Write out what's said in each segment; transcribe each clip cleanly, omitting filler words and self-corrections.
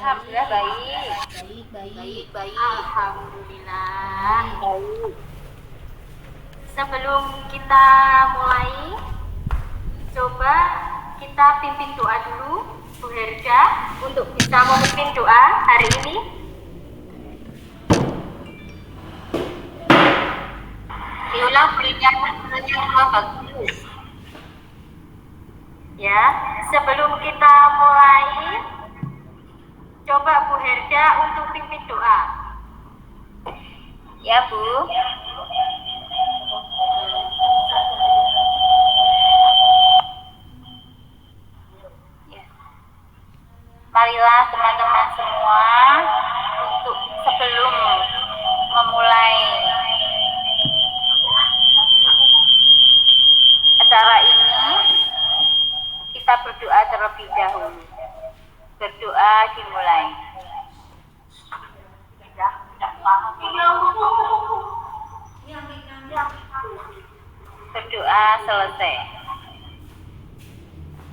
Alhamdulillah baik. Baik. Alhamdulillah baik. Sebelum kita mulai, coba kita pimpin doa dulu, Bu Herda, untuk bisa memimpin doa hari ini. Diulang berikan yang bagus. Ya, sebelum kita mulai, coba Bu Herda untuk pimpin doa. Ya, Bu. Marilah teman-teman semua untuk sebelum memulai acara ini kita berdoa terlebih dahulu. Berdoa dimulai. Berdoa selesai.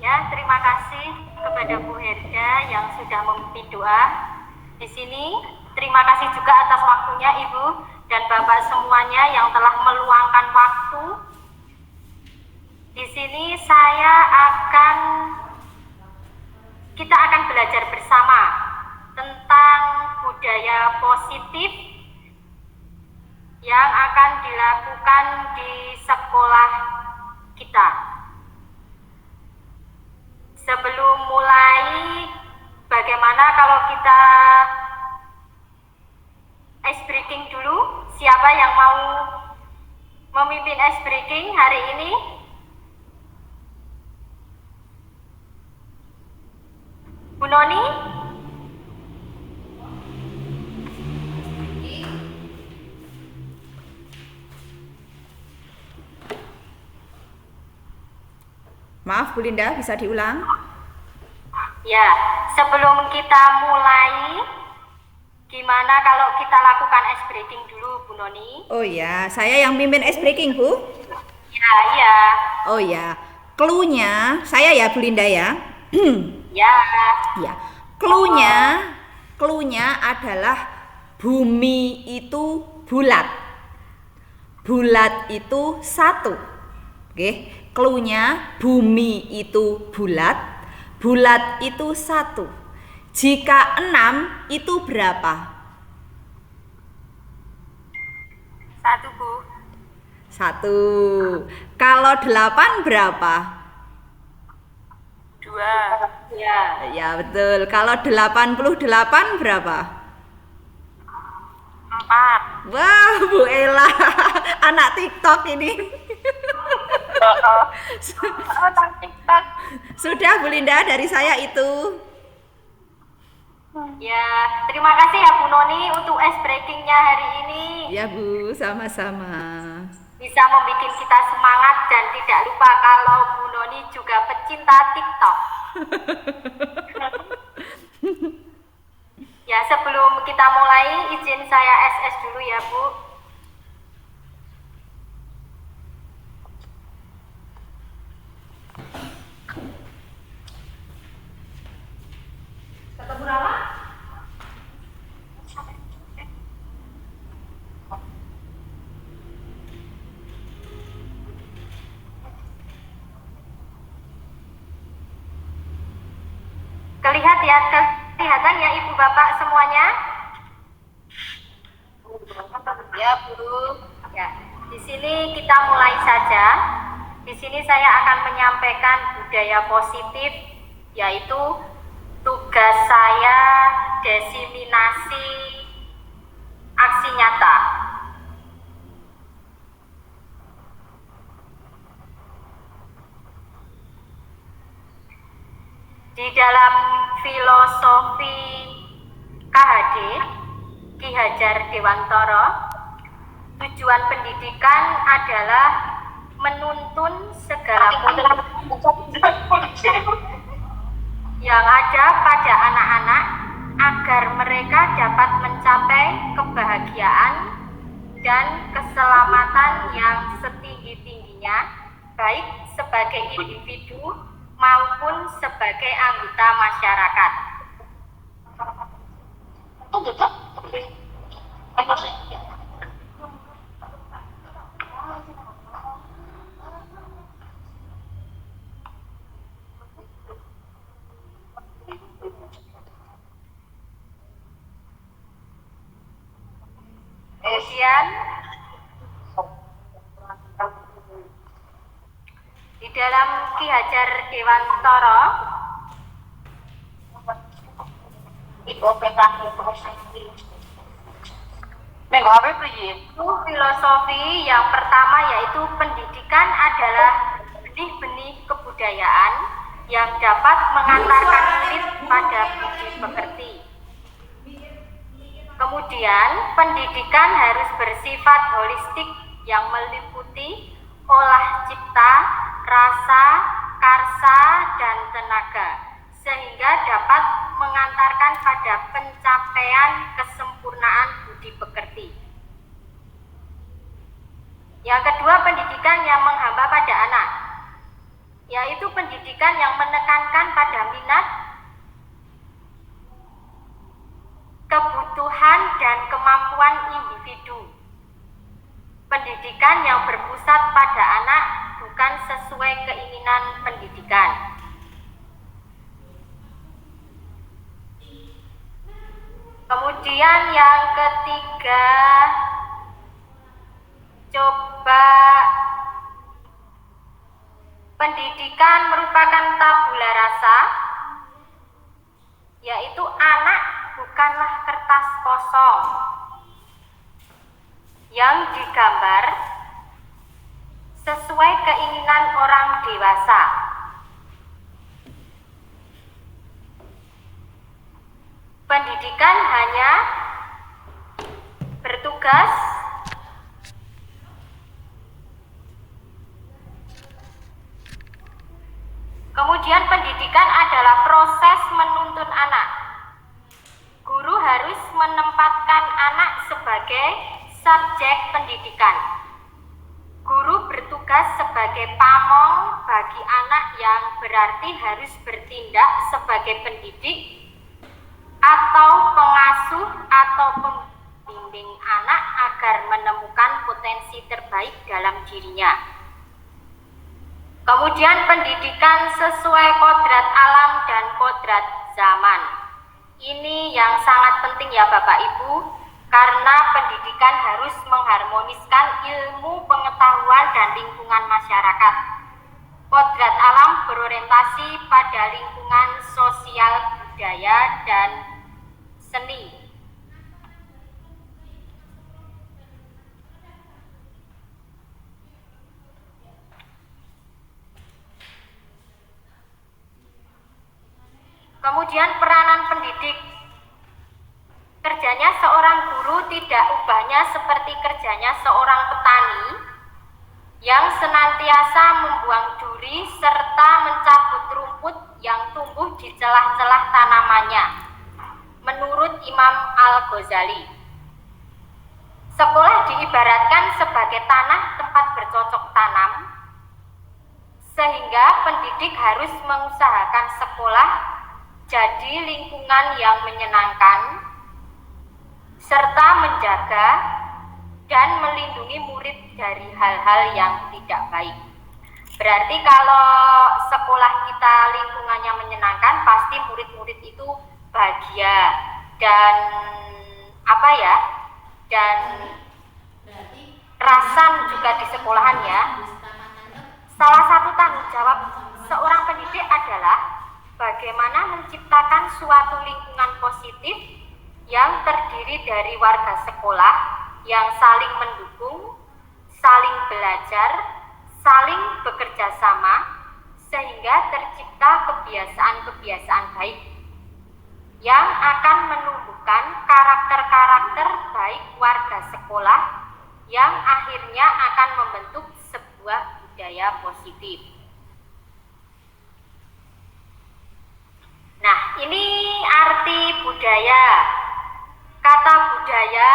Ya, terima kasih kepada Bu Herda yang sudah memimpin doa di sini. Terima kasih juga atas waktunya Ibu dan Bapak semuanya yang telah meluangkan waktu. Di sini kita akan belajar bersama tentang budaya positif yang akan dilakukan di sekolah kita. Sebelum mulai, bagaimana kalau kita ice breaking dulu? Siapa yang mau memimpin ice breaking hari ini? Bu Noni? Maaf Bu Linda, bisa diulang? Ya, sebelum kita mulai, gimana kalau kita lakukan ice breaking dulu, Bu Noni? Oh ya, saya yang pimpin ice breaking, Bu. Ya, iya. Oh ya, clue-nya saya ya Bu Linda ya. Ya. Ya, clue-nya adalah bumi itu bulat. Bulat itu satu. Oke, clue-nya bumi itu bulat. Bulat itu satu. Jika 6 itu berapa? 1, Bu. 1. Kalau 8 berapa? 2. Ya. Ya betul. Kalau 88 berapa? 4. Wah, Bu Ella, anak TikTok ini. TikTok. Sudah Bu Linda, dari saya itu. Ya, terima kasih ya Bu Noni untuk ice breakingnya hari ini. Ya Bu, sama-sama. Bisa membuat kita semangat dan tidak lupa kalau Bu Noni juga pecinta TikTok. Ya, sebelum kita mulai, izin saya SS dulu ya Bu. Ketemu Rama? Kelihatan ya Ibu Bapak semuanya? Ya, Bu. Ya, di sini kita mulai saja. Di sini saya akan menyampaikan budaya positif, yaitu tugas saya diseminasi aksi nyata. Di dalam filosofi KHD, Ki Hajar Dewantara, tujuan pendidikan adalah menuntun segala yang ada pada anak-anak agar mereka dapat mencapai kebahagiaan dan keselamatan yang setinggi-tingginya, baik sebagai individu maupun sebagai anggota masyarakat. Kemudian di dalam Ki Hajar Dewantara itu filosofi yang pertama yaitu pendidikan adalah benih-benih kebudayaan yang dapat mengantarkan murid pada budi pekerti. Kemudian pendidikan harus bersifat holistik yang meliputi olah cipta, rasa, karsa, dan tenaga, sehingga dapat mengantarkan pada pencapaian kesempurnaan budi pekerti. Yang kedua, pendidikan yang menghamba pada anak, yaitu pendidikan yang menekankan pada minat, kebutuhan, dan kemampuan individu. Pendidikan yang berpusat pada anak bukan sesuai keinginan pendidikan. Kemudian yang ketiga, coba pendidikan merupakan tabula rasa, yaitu anak bukanlah kertas kosong yang digambar sesuai keinginan orang dewasa. Pendidikan hanya bertugas kemudian pendidikan adalah proses menuntun anak. Guru harus menempatkan anak sebagai subjek pendidikan. Guru bertugas sebagai pamong bagi anak yang berarti harus bertindak sebagai pendidik atau pengasuh atau pembimbing anak agar menemukan potensi terbaik dalam dirinya. Kemudian pendidikan sesuai kodrat alam dan kodrat zaman. Ini yang sangat penting ya Bapak Ibu, karena pendidikan harus mengharmoniskan ilmu, pengetahuan, dan lingkungan masyarakat. Kodrat alam berorientasi pada lingkungan sosial, budaya, dan seni. Kemudian peranan pendidik. Kerjanya seorang guru tidak ubahnya seperti kerjanya seorang petani yang senantiasa membuang duri serta mencabut rumput yang tumbuh di celah-celah tanamannya. Menurut Imam Al-Ghazali, sekolah diibaratkan sebagai tanah tempat bercocok tanam, sehingga pendidik harus mengusahakan sekolah jadi lingkungan yang menyenangkan, serta menjaga dan melindungi murid dari hal-hal yang tidak baik. Berarti kalau sekolah kita lingkungannya menyenangkan, pasti murid-murid itu bahagia dan dan rasan juga di sekolahan ya. Salah satu tanggung jawab seorang pendidik adalah bagaimana menciptakan suatu lingkungan positif yang terdiri dari warga sekolah yang saling mendukung, saling belajar, saling bekerja sama, sehingga tercipta kebiasaan-kebiasaan baik yang akan menumbuhkan karakter-karakter baik warga sekolah yang akhirnya akan membentuk sebuah budaya positif. Nah, ini arti budaya. Kata budaya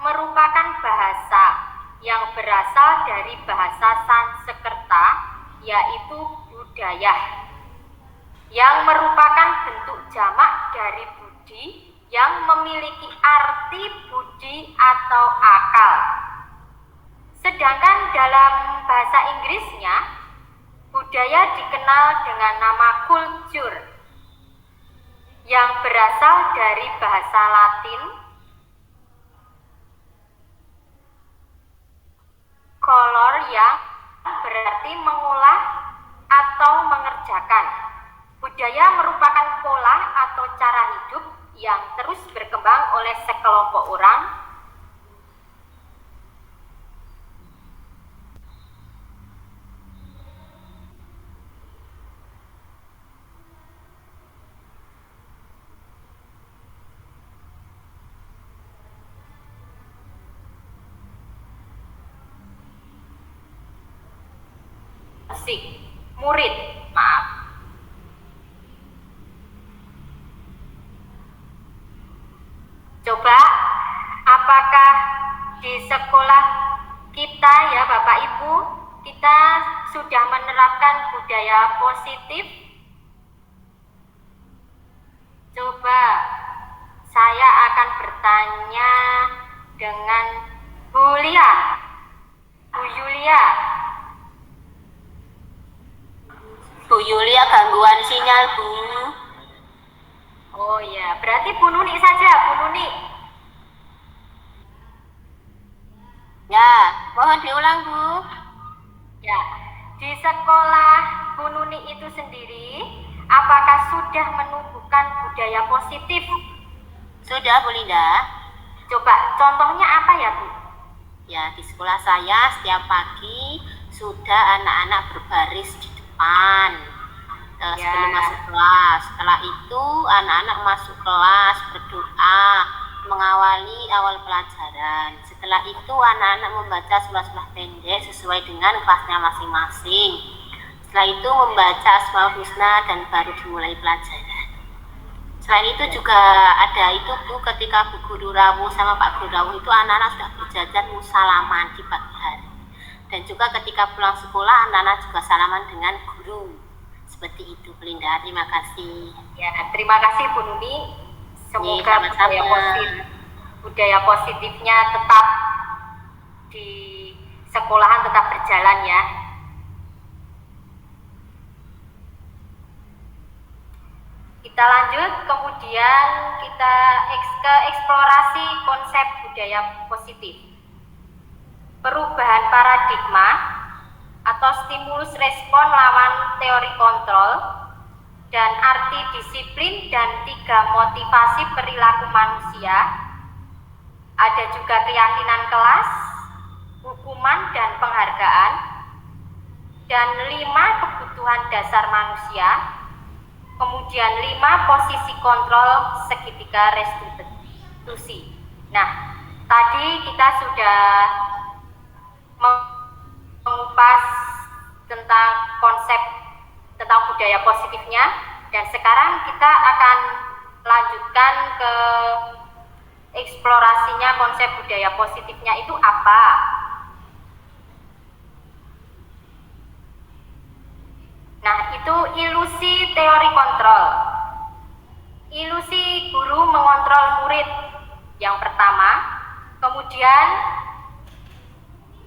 merupakan bahasa yang berasal dari bahasa Sanskerta, yaitu budaya, yang merupakan bentuk jamak dari budi yang memiliki arti budi atau akal. Sedangkan dalam bahasa Inggrisnya, budaya dikenal dengan nama culture, yang berasal dari bahasa Latin yang berarti mengolah atau mengerjakan. Budaya merupakan pola atau cara hidup yang terus berkembang oleh sekelompok orang murid. Maaf. Coba, apakah di sekolah kita ya Bapak Ibu, kita sudah menerapkan budaya positif? Coba, saya akan bertanya dengan Bu Lia. Bu Yulia. Bu Yulia gangguan sinyal, Bu. Oh ya, berarti Bu Nuni saja, Bu Nuni. Ya, mohon diulang, Bu. Ya, di sekolah Bu Nuni itu sendiri, apakah sudah menumbuhkan budaya positif? Sudah, Bu Linda. Coba, contohnya apa ya, Bu? Ya, di sekolah saya setiap pagi sudah anak-anak berbaris di depan sebelum masuk kelas. Setelah itu anak-anak masuk kelas berdoa mengawali awal pelajaran. Setelah itu anak-anak membaca surah-surah pendek sesuai dengan kelasnya masing-masing. Setelah itu membaca Asmaul Husna dan baru dimulai pelajaran. Selain itu juga ada itu Bu, ketika Bu Guru Rawuh sama Pak Guru Rawuh itu anak-anak sudah berjajar salaman di pagi hari. Dan juga ketika pulang sekolah anak-anak juga salaman dengan guru. Seperti itu Bu Linda, terima kasih. Ya, terima kasih Bu Nuni. Semoga budaya positifnya tetap di sekolahan tetap berjalan ya. Kita lanjut, kemudian kita ke eksplorasi konsep budaya positif. Perubahan paradigma atau stimulus respon lawan teori kontrol dan arti disiplin dan 3 motivasi perilaku manusia. Ada juga keyakinan kelas, hukuman dan penghargaan, dan 5 kebutuhan dasar manusia. Kemudian 5 posisi kontrol segitiga restitusi. Nah, tadi kita sudah mengupas tentang konsep tentang budaya positifnya, dan sekarang kita akan lanjutkan ke eksplorasinya konsep budaya positifnya itu apa. Nah, itu ilusi teori kontrol. Ilusi guru mengontrol murid yang pertama. Kemudian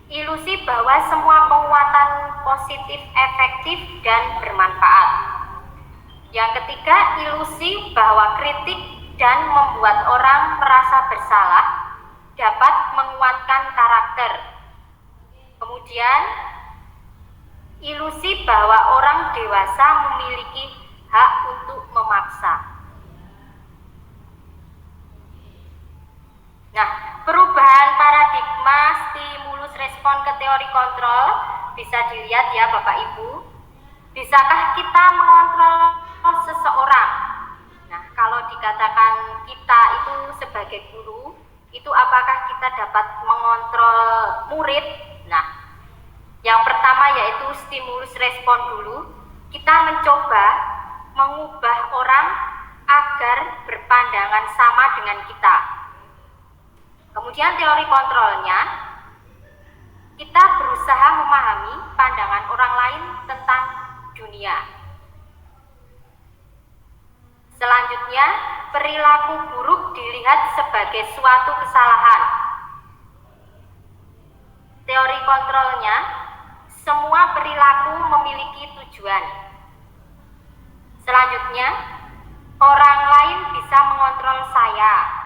ilusi bahwa semua penguatan positif efektif dan bermanfaat. Yang ketiga, ilusi bahwa kritik dan membuat orang merasa bersalah dapat menguatkan karakter. Kemudian ilusi bahwa orang dewasa memiliki hak untuk memaksa. Nah, perubahan paradigma stimulus respon ke teori kontrol bisa dilihat ya Bapak Ibu. Bisakah kita mengontrol seseorang? Nah, kalau dikatakan kita itu sebagai guru, itu apakah kita dapat mengontrol murid? Nah, yang pertama yaitu stimulus respon dulu. Kita mencoba mengubah orang agar berpandangan sama dengan kita. Kemudian teori kontrolnya, kita berusaha memahami pandangan orang lain tentang dunia. Selanjutnya, perilaku buruk dilihat sebagai suatu kesalahan. Teori kontrolnya, semua perilaku memiliki tujuan. Selanjutnya, orang lain bisa mengontrol saya.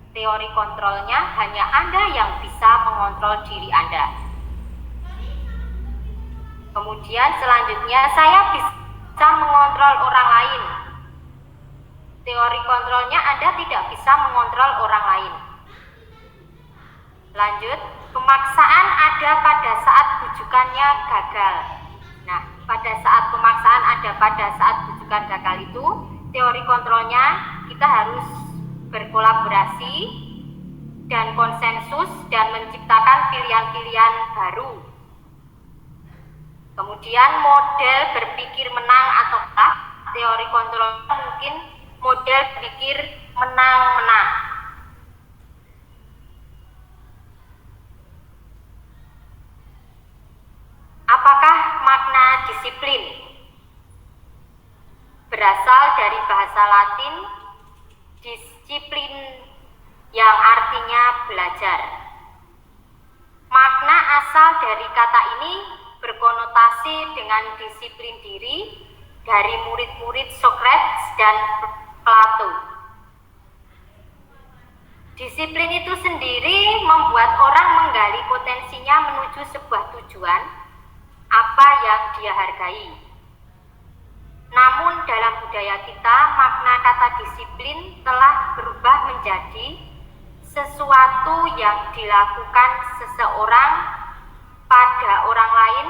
Teori kontrolnya, hanya Anda yang bisa mengontrol diri Anda. Kemudian selanjutnya saya bisa mengontrol orang lain. Teori kontrolnya Anda tidak bisa mengontrol orang lain. Lanjut, pemaksaan ada pada saat bujukannya gagal. Nah, pada saat pemaksaan ada pada saat bujukan gagal itu, teori kontrolnya kita harus berkolaborasi dan konsensus dan menciptakan pilihan-pilihan baru. Kemudian model berpikir menang atau kalah, teori kontrol mungkin model berpikir menang-menang. Apakah makna disiplin? Berasal dari bahasa Latin disiplin yang artinya belajar. Makna asal dari kata ini berkonotasi dengan disiplin diri dari murid-murid Socrates dan Plato. Disiplin itu sendiri membuat orang menggali potensinya menuju sebuah tujuan, apa yang dia hargai. Namun dalam budaya kita, makna kata disiplin telah berubah menjadi sesuatu yang dilakukan seseorang pada orang lain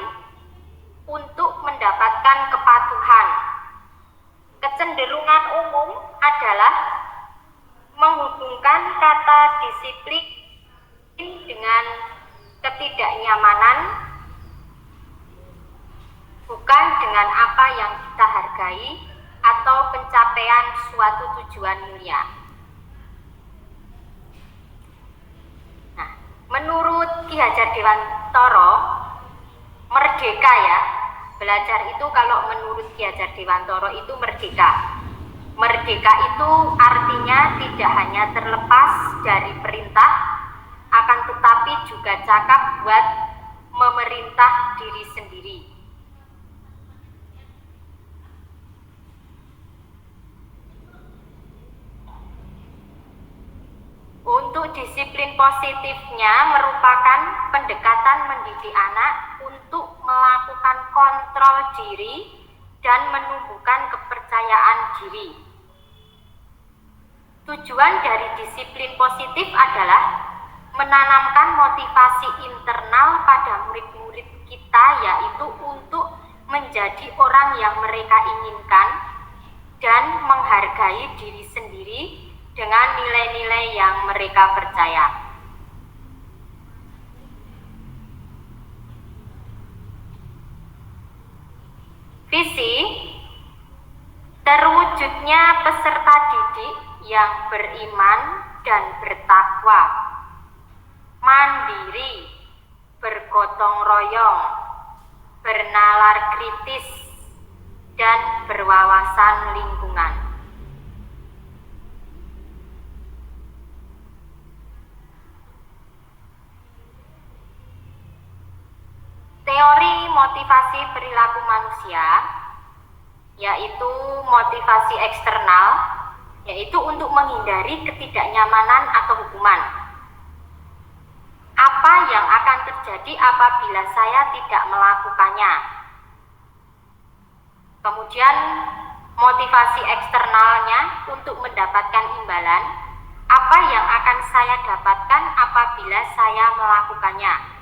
untuk mendapatkan kepatuhan. Kecenderungan umum adalah menghubungkan kata disiplin dengan ketidaknyamanan, bukan dengan apa yang kita hargai atau pencapaian suatu tujuan mulia. Nah, menurut Ki Hajar Dewantara, merdeka ya, belajar itu kalau menurut Ki Hajar Dewantara itu merdeka. Merdeka itu artinya tidak hanya terlepas dari perintah, akan tetapi juga cakap buat memerintah diri sendiri. Untuk disiplin positifnya merupakan pendekatan mendidik anak untuk melakukan kontrol diri dan menumbuhkan kepercayaan diri. Tujuan dari disiplin positif adalah menanamkan motivasi internal pada murid-murid kita, yaitu untuk menjadi orang yang mereka inginkan dan menghargai diri sendiri dengan nilai-nilai yang mereka percaya. Visi terwujudnya peserta didik yang beriman dan bertakwa, mandiri, bergotong royong, bernalar kritis, dan berwawasan lingkungan. Teori motivasi perilaku manusia, yaitu motivasi eksternal, yaitu untuk menghindari ketidaknyamanan atau hukuman. Apa yang akan terjadi apabila saya tidak melakukannya? Kemudian motivasi eksternalnya untuk mendapatkan imbalan, apa yang akan saya dapatkan apabila saya melakukannya?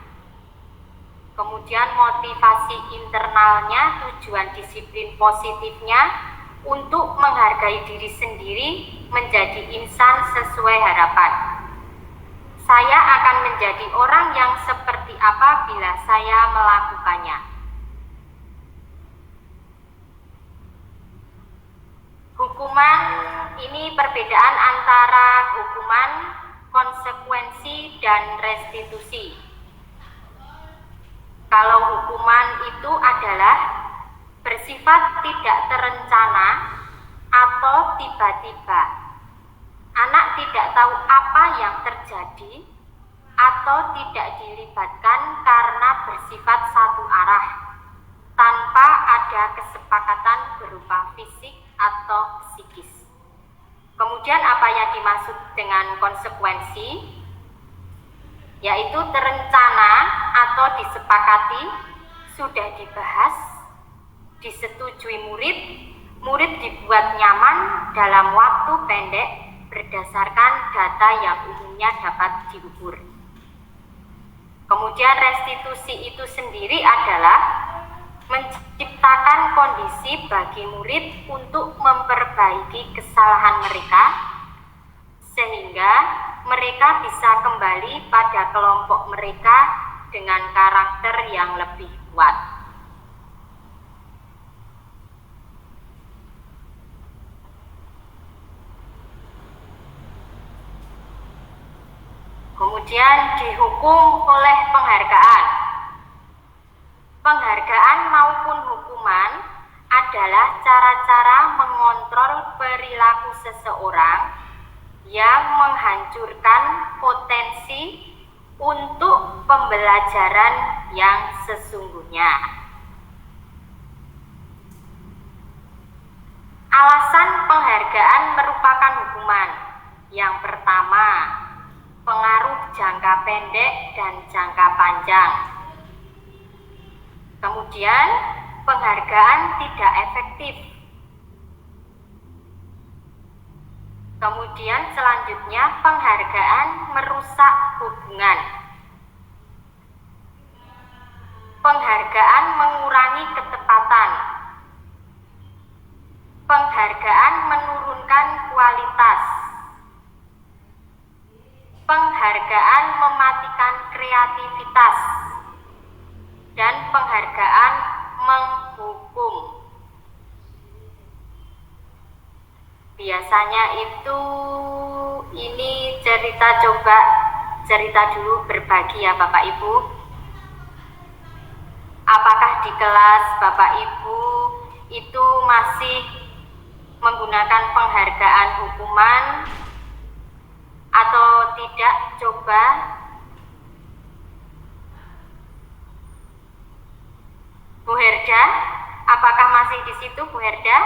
Kemudian motivasi internalnya, tujuan disiplin positifnya untuk menghargai diri sendiri, menjadi insan sesuai harapan. Saya akan menjadi orang yang seperti apa bila saya melakukannya. Hukuman ini perbedaan antara hukuman, konsekuensi, dan restitusi. Kalau hukuman itu adalah bersifat tidak terencana atau tiba-tiba. Anak tidak tahu apa yang terjadi atau tidak dilibatkan karena bersifat satu arah, tanpa ada kesepakatan berupa fisik atau psikis. Kemudian apa yang dimaksud dengan konsekuensi? Yaitu terencana atau disepakati sudah dibahas, disetujui murid, murid dibuat nyaman dalam waktu pendek berdasarkan data yang umumnya dapat diukur. Kemudian restitusi itu sendiri adalah menciptakan kondisi bagi murid untuk memperbaiki kesalahan mereka sehingga mereka bisa kembali pada kelompok mereka dengan karakter yang lebih kuat. Kemudian dihukum oleh penghargaan. Penghargaan maupun hukuman adalah cara-cara mengontrol perilaku seseorang yang menghancurkan potensi untuk pembelajaran yang sesungguhnya. Alasan penghargaan merupakan hukuman. Yang pertama, pengaruh jangka pendek dan jangka panjang. Kemudian, penghargaan tidak efektif. Kemudian selanjutnya, penghargaan merusak hubungan. Penghargaan mengurangi ketepatan. Penghargaan menurunkan kualitas. Penghargaan mematikan kreativitas. Dan penghargaan menghukum. Biasanya itu ini cerita dulu berbagi ya Bapak Ibu. Apakah di kelas Bapak Ibu itu masih menggunakan penghargaan hukuman atau tidak? Coba Bu Herda, apakah masih di situ Bu Herda?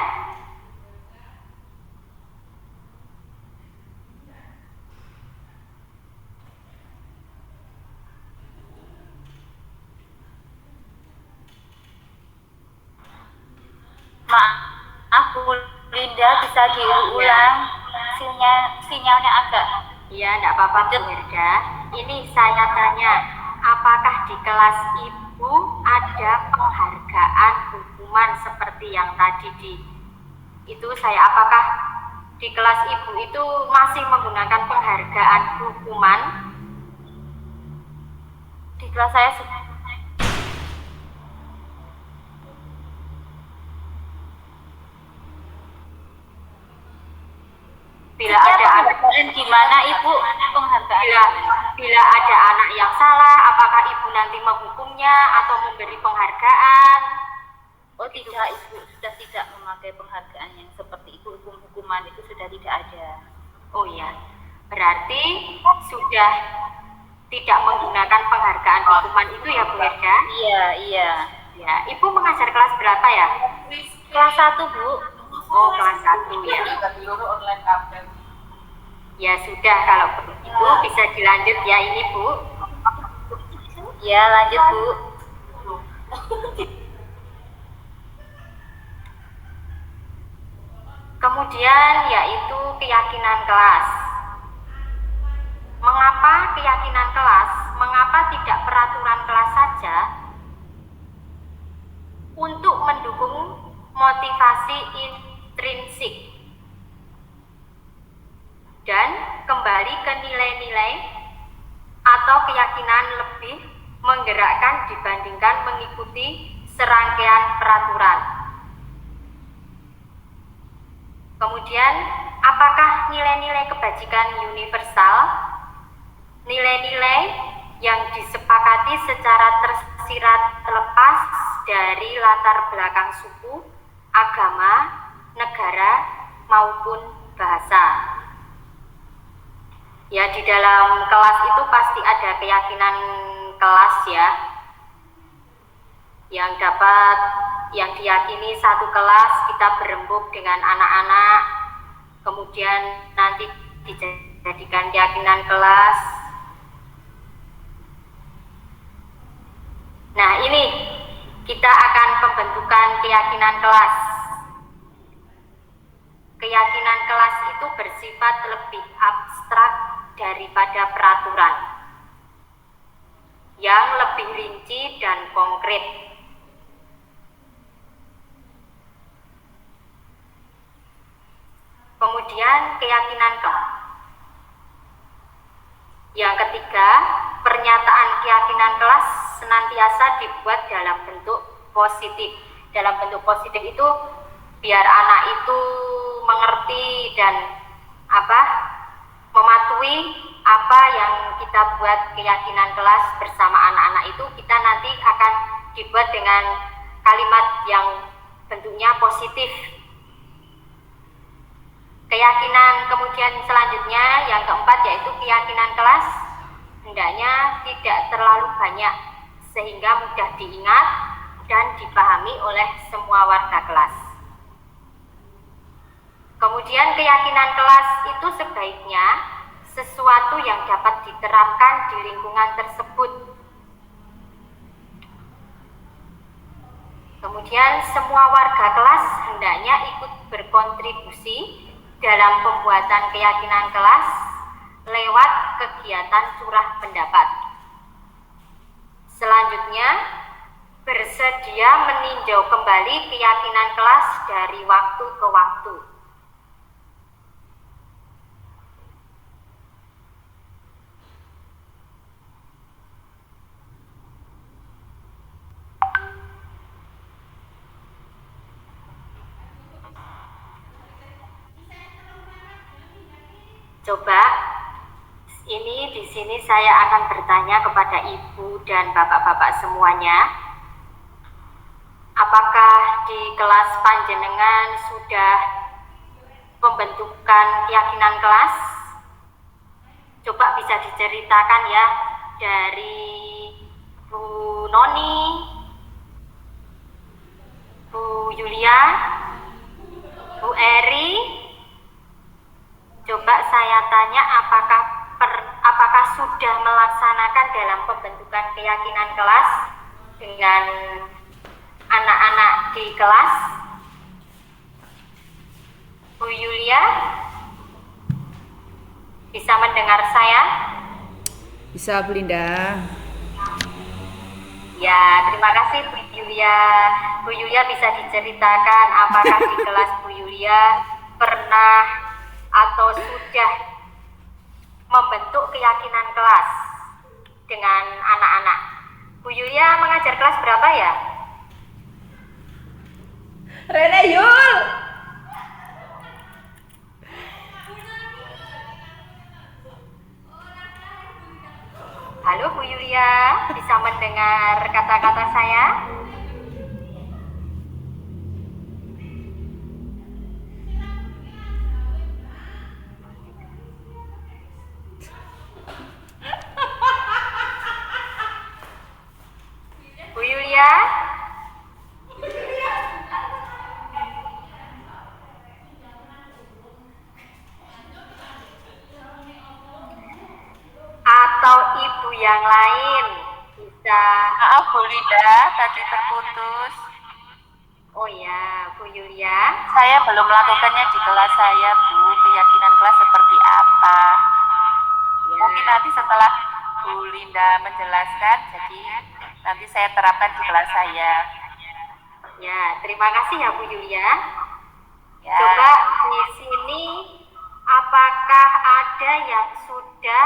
Maaf Bu Linda, bisa diulang, sinyalnya agak. Iya, enggak apa-apa Bu Herda. Ini saya tanya, apakah di kelas Ibu ada penghargaan hukuman seperti yang tadi apakah di kelas Ibu itu masih menggunakan penghargaan hukuman? Di kelas saya Bila ada anak gimana Ibu penghargaan? Bila ada anak yang salah, apakah Ibu nanti menghukumnya atau memberi penghargaan? Oh tidak, Ibu sudah tidak memakai penghargaan yang seperti itu. Hukuman itu sudah tidak ada. Oh iya, berarti sudah tidak menggunakan penghargaan hukuman itu ya Bu Herda? Iya. Ya, Ibu mengajar kelas berapa ya? Kelas 1 Bu. Oh, kelas 1 ya. Ya sudah, kalau begitu bisa dilanjut ya ini Bu. Ya lanjut Bu. Kemudian yaitu keyakinan kelas. Mengapa keyakinan kelas? Mengapa tidak peraturan kelas saja? Untuk mendukung motivasi intrinsik dan kembali ke nilai-nilai atau keyakinan lebih menggerakkan dibandingkan mengikuti serangkaian peraturan. Kemudian, apakah nilai-nilai kebajikan universal, nilai-nilai yang disepakati secara tersirat terlepas dari latar belakang suku, agama, negara, maupun bahasa? Ya, di dalam kelas itu pasti ada keyakinan kelas ya, yang diyakini satu kelas kita berembuk dengan anak-anak, kemudian nanti dijadikan keyakinan kelas. Nah ini kita akan pembentukan keyakinan kelas. Keyakinan kelas itu bersifat lebih abstrak daripada peraturan, yang lebih rinci dan konkret. Kemudian keyakinan kelas. Yang ketiga, pernyataan keyakinan kelas senantiasa dibuat dalam bentuk positif. Dalam bentuk positif itu biar anak itu mengerti dan mematuhi apa yang kita buat keyakinan kelas bersama anak-anak itu, kita nanti akan dibuat dengan kalimat yang bentuknya positif. Keyakinan kemudian selanjutnya yang keempat yaitu keyakinan kelas hendaknya tidak terlalu banyak sehingga mudah diingat dan dipahami oleh semua warga kelas. Kemudian keyakinan kelas itu sebaiknya sesuatu yang dapat diterapkan di lingkungan tersebut. Kemudian semua warga kelas hendaknya ikut berkontribusi dalam pembuatan keyakinan kelas lewat kegiatan curah pendapat. Selanjutnya, bersedia meninjau kembali keyakinan kelas dari waktu ke waktu. Coba di sini saya akan bertanya kepada ibu dan bapak-bapak semuanya. Apakah di kelas panjenengan sudah pembentukan keyakinan kelas? Coba bisa diceritakan ya dari Bu Noni, Bu Yulia, Bu Eri. Coba saya tanya apakah sudah melaksanakan dalam pembentukan keyakinan kelas dengan anak-anak di kelas? Bu Yulia, bisa mendengar saya? Bisa, Bu Linda. Ya, terima kasih Bu Yulia. Bu Yulia bisa diceritakan apakah di kelas Bu Yulia pernah atau sudah membentuk keyakinan kelas dengan anak-anak? Bu Yulia mengajar kelas berapa ya? Rene Yul. Halo Bu Yulia, bisa mendengar kata-kata saya? Bu Yulia? Atau ibu yang lain bisa? Maaf Bu Linda, tadi terputus. Oh ya, Bu Yulia. Saya belum melakukannya di kelas saya, Bu. Keyakinan kelas seperti apa? Ya. Mungkin nanti setelah Bu Linda menjelaskan, jadi nanti saya terapkan di kelas saya. Ya, terima kasih ya Bu Yulia. Ya. Coba di sini apakah ada yang sudah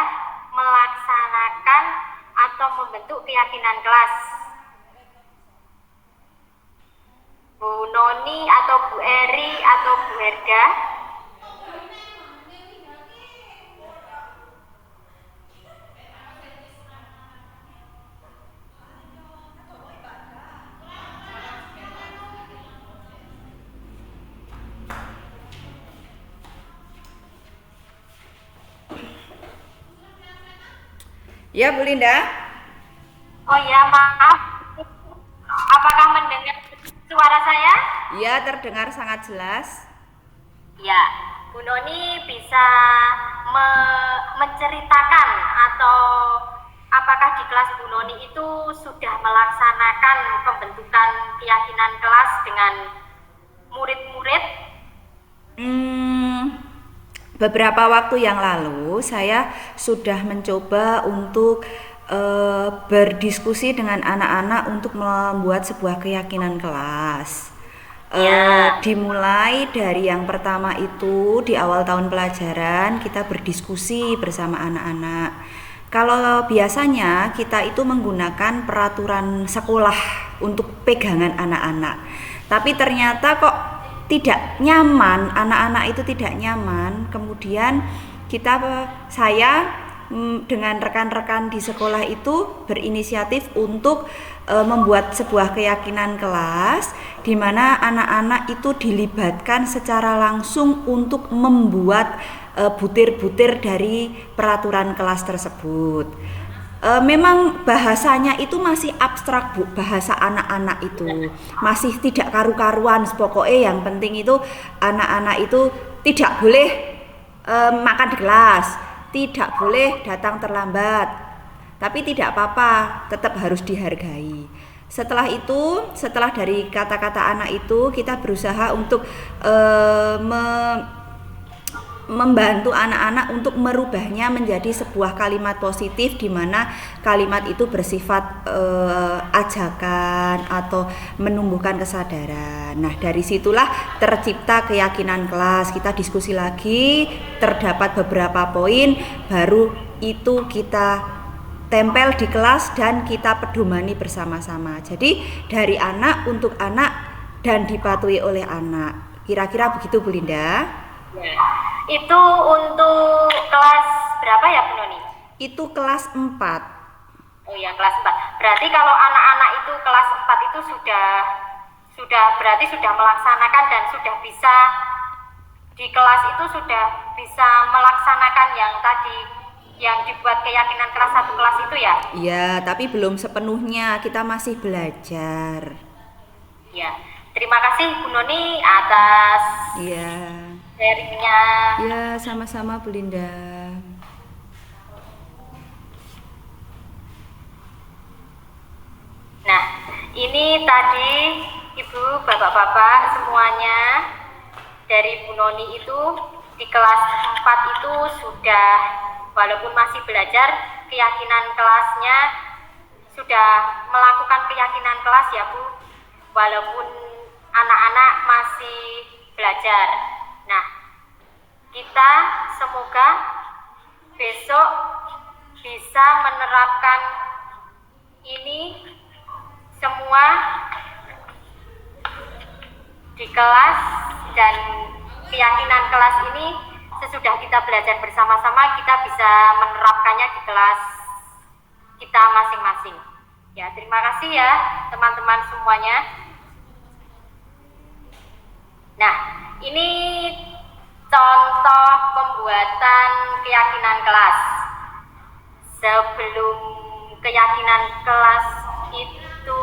melaksanakan atau membentuk keyakinan kelas? Bu Noni atau Bu Eri atau Bu Herda? Ya, Bu Linda. Oh ya, maaf. Apakah mendengar suara saya? Ya, terdengar sangat jelas. Ya, Bu Noni bisa menceritakan atau apakah di kelas Bu Noni itu sudah melaksanakan pembentukan keyakinan kelas dengan murid-murid? Beberapa waktu yang lalu saya sudah mencoba untuk berdiskusi dengan anak-anak untuk membuat sebuah keyakinan kelas. Dimulai dari yang pertama itu di awal tahun pelajaran kita berdiskusi bersama anak-anak. Kalau biasanya kita itu menggunakan peraturan sekolah untuk pegangan anak-anak, tapi ternyata kok tidak nyaman, anak-anak itu tidak nyaman. Kemudian saya dengan rekan-rekan di sekolah itu berinisiatif untuk membuat sebuah keyakinan kelas di mana anak-anak itu dilibatkan secara langsung untuk membuat butir-butir dari peraturan kelas tersebut. Memang bahasanya itu masih abstrak, Bu, bahasa anak-anak itu masih tidak karu-karuan. Pokoknya yang penting itu anak-anak itu tidak boleh makan di kelas, tidak boleh datang terlambat, tapi tidak apa-apa, tetap harus dihargai. Setelah itu, setelah dari kata-kata anak itu, kita berusaha untuk membantu anak-anak untuk merubahnya menjadi sebuah kalimat positif, di mana kalimat itu bersifat ajakan atau menumbuhkan kesadaran. Nah, dari situlah tercipta keyakinan kelas. Kita diskusi lagi, terdapat beberapa poin, baru itu kita tempel di kelas dan kita pedomani bersama-sama. Jadi dari anak untuk anak dan dipatuhi oleh anak. Kira-kira begitu, Bu Linda? Itu untuk kelas berapa ya, Bu Noni? Itu kelas 4. Oh ya, kelas 4. Berarti kalau anak-anak itu kelas 4 itu berarti sudah melaksanakan dan sudah bisa di kelas itu sudah bisa melaksanakan yang tadi yang dibuat keyakinan kelas 1 kelas itu ya? Iya, tapi belum sepenuhnya, kita masih belajar. Ya, terima kasih Bu Noni atas sharingnya. Ya, sama-sama Bu Linda. Nah, ini tadi Ibu, Bapak-bapak semuanya dari Bu Noni itu di kelas 4 itu sudah, walaupun masih belajar, keyakinan kelasnya sudah melakukan keyakinan kelas ya Bu, walaupun anak-anak masih belajar. Nah, kita semoga besok bisa menerapkan ini semua di kelas, dan keyakinan kelas ini sesudah kita belajar bersama-sama kita bisa menerapkannya di kelas kita masing-masing. Ya, terima kasih ya teman-teman semuanya. Nah, ini contoh pembuatan keyakinan kelas. Sebelum keyakinan kelas itu,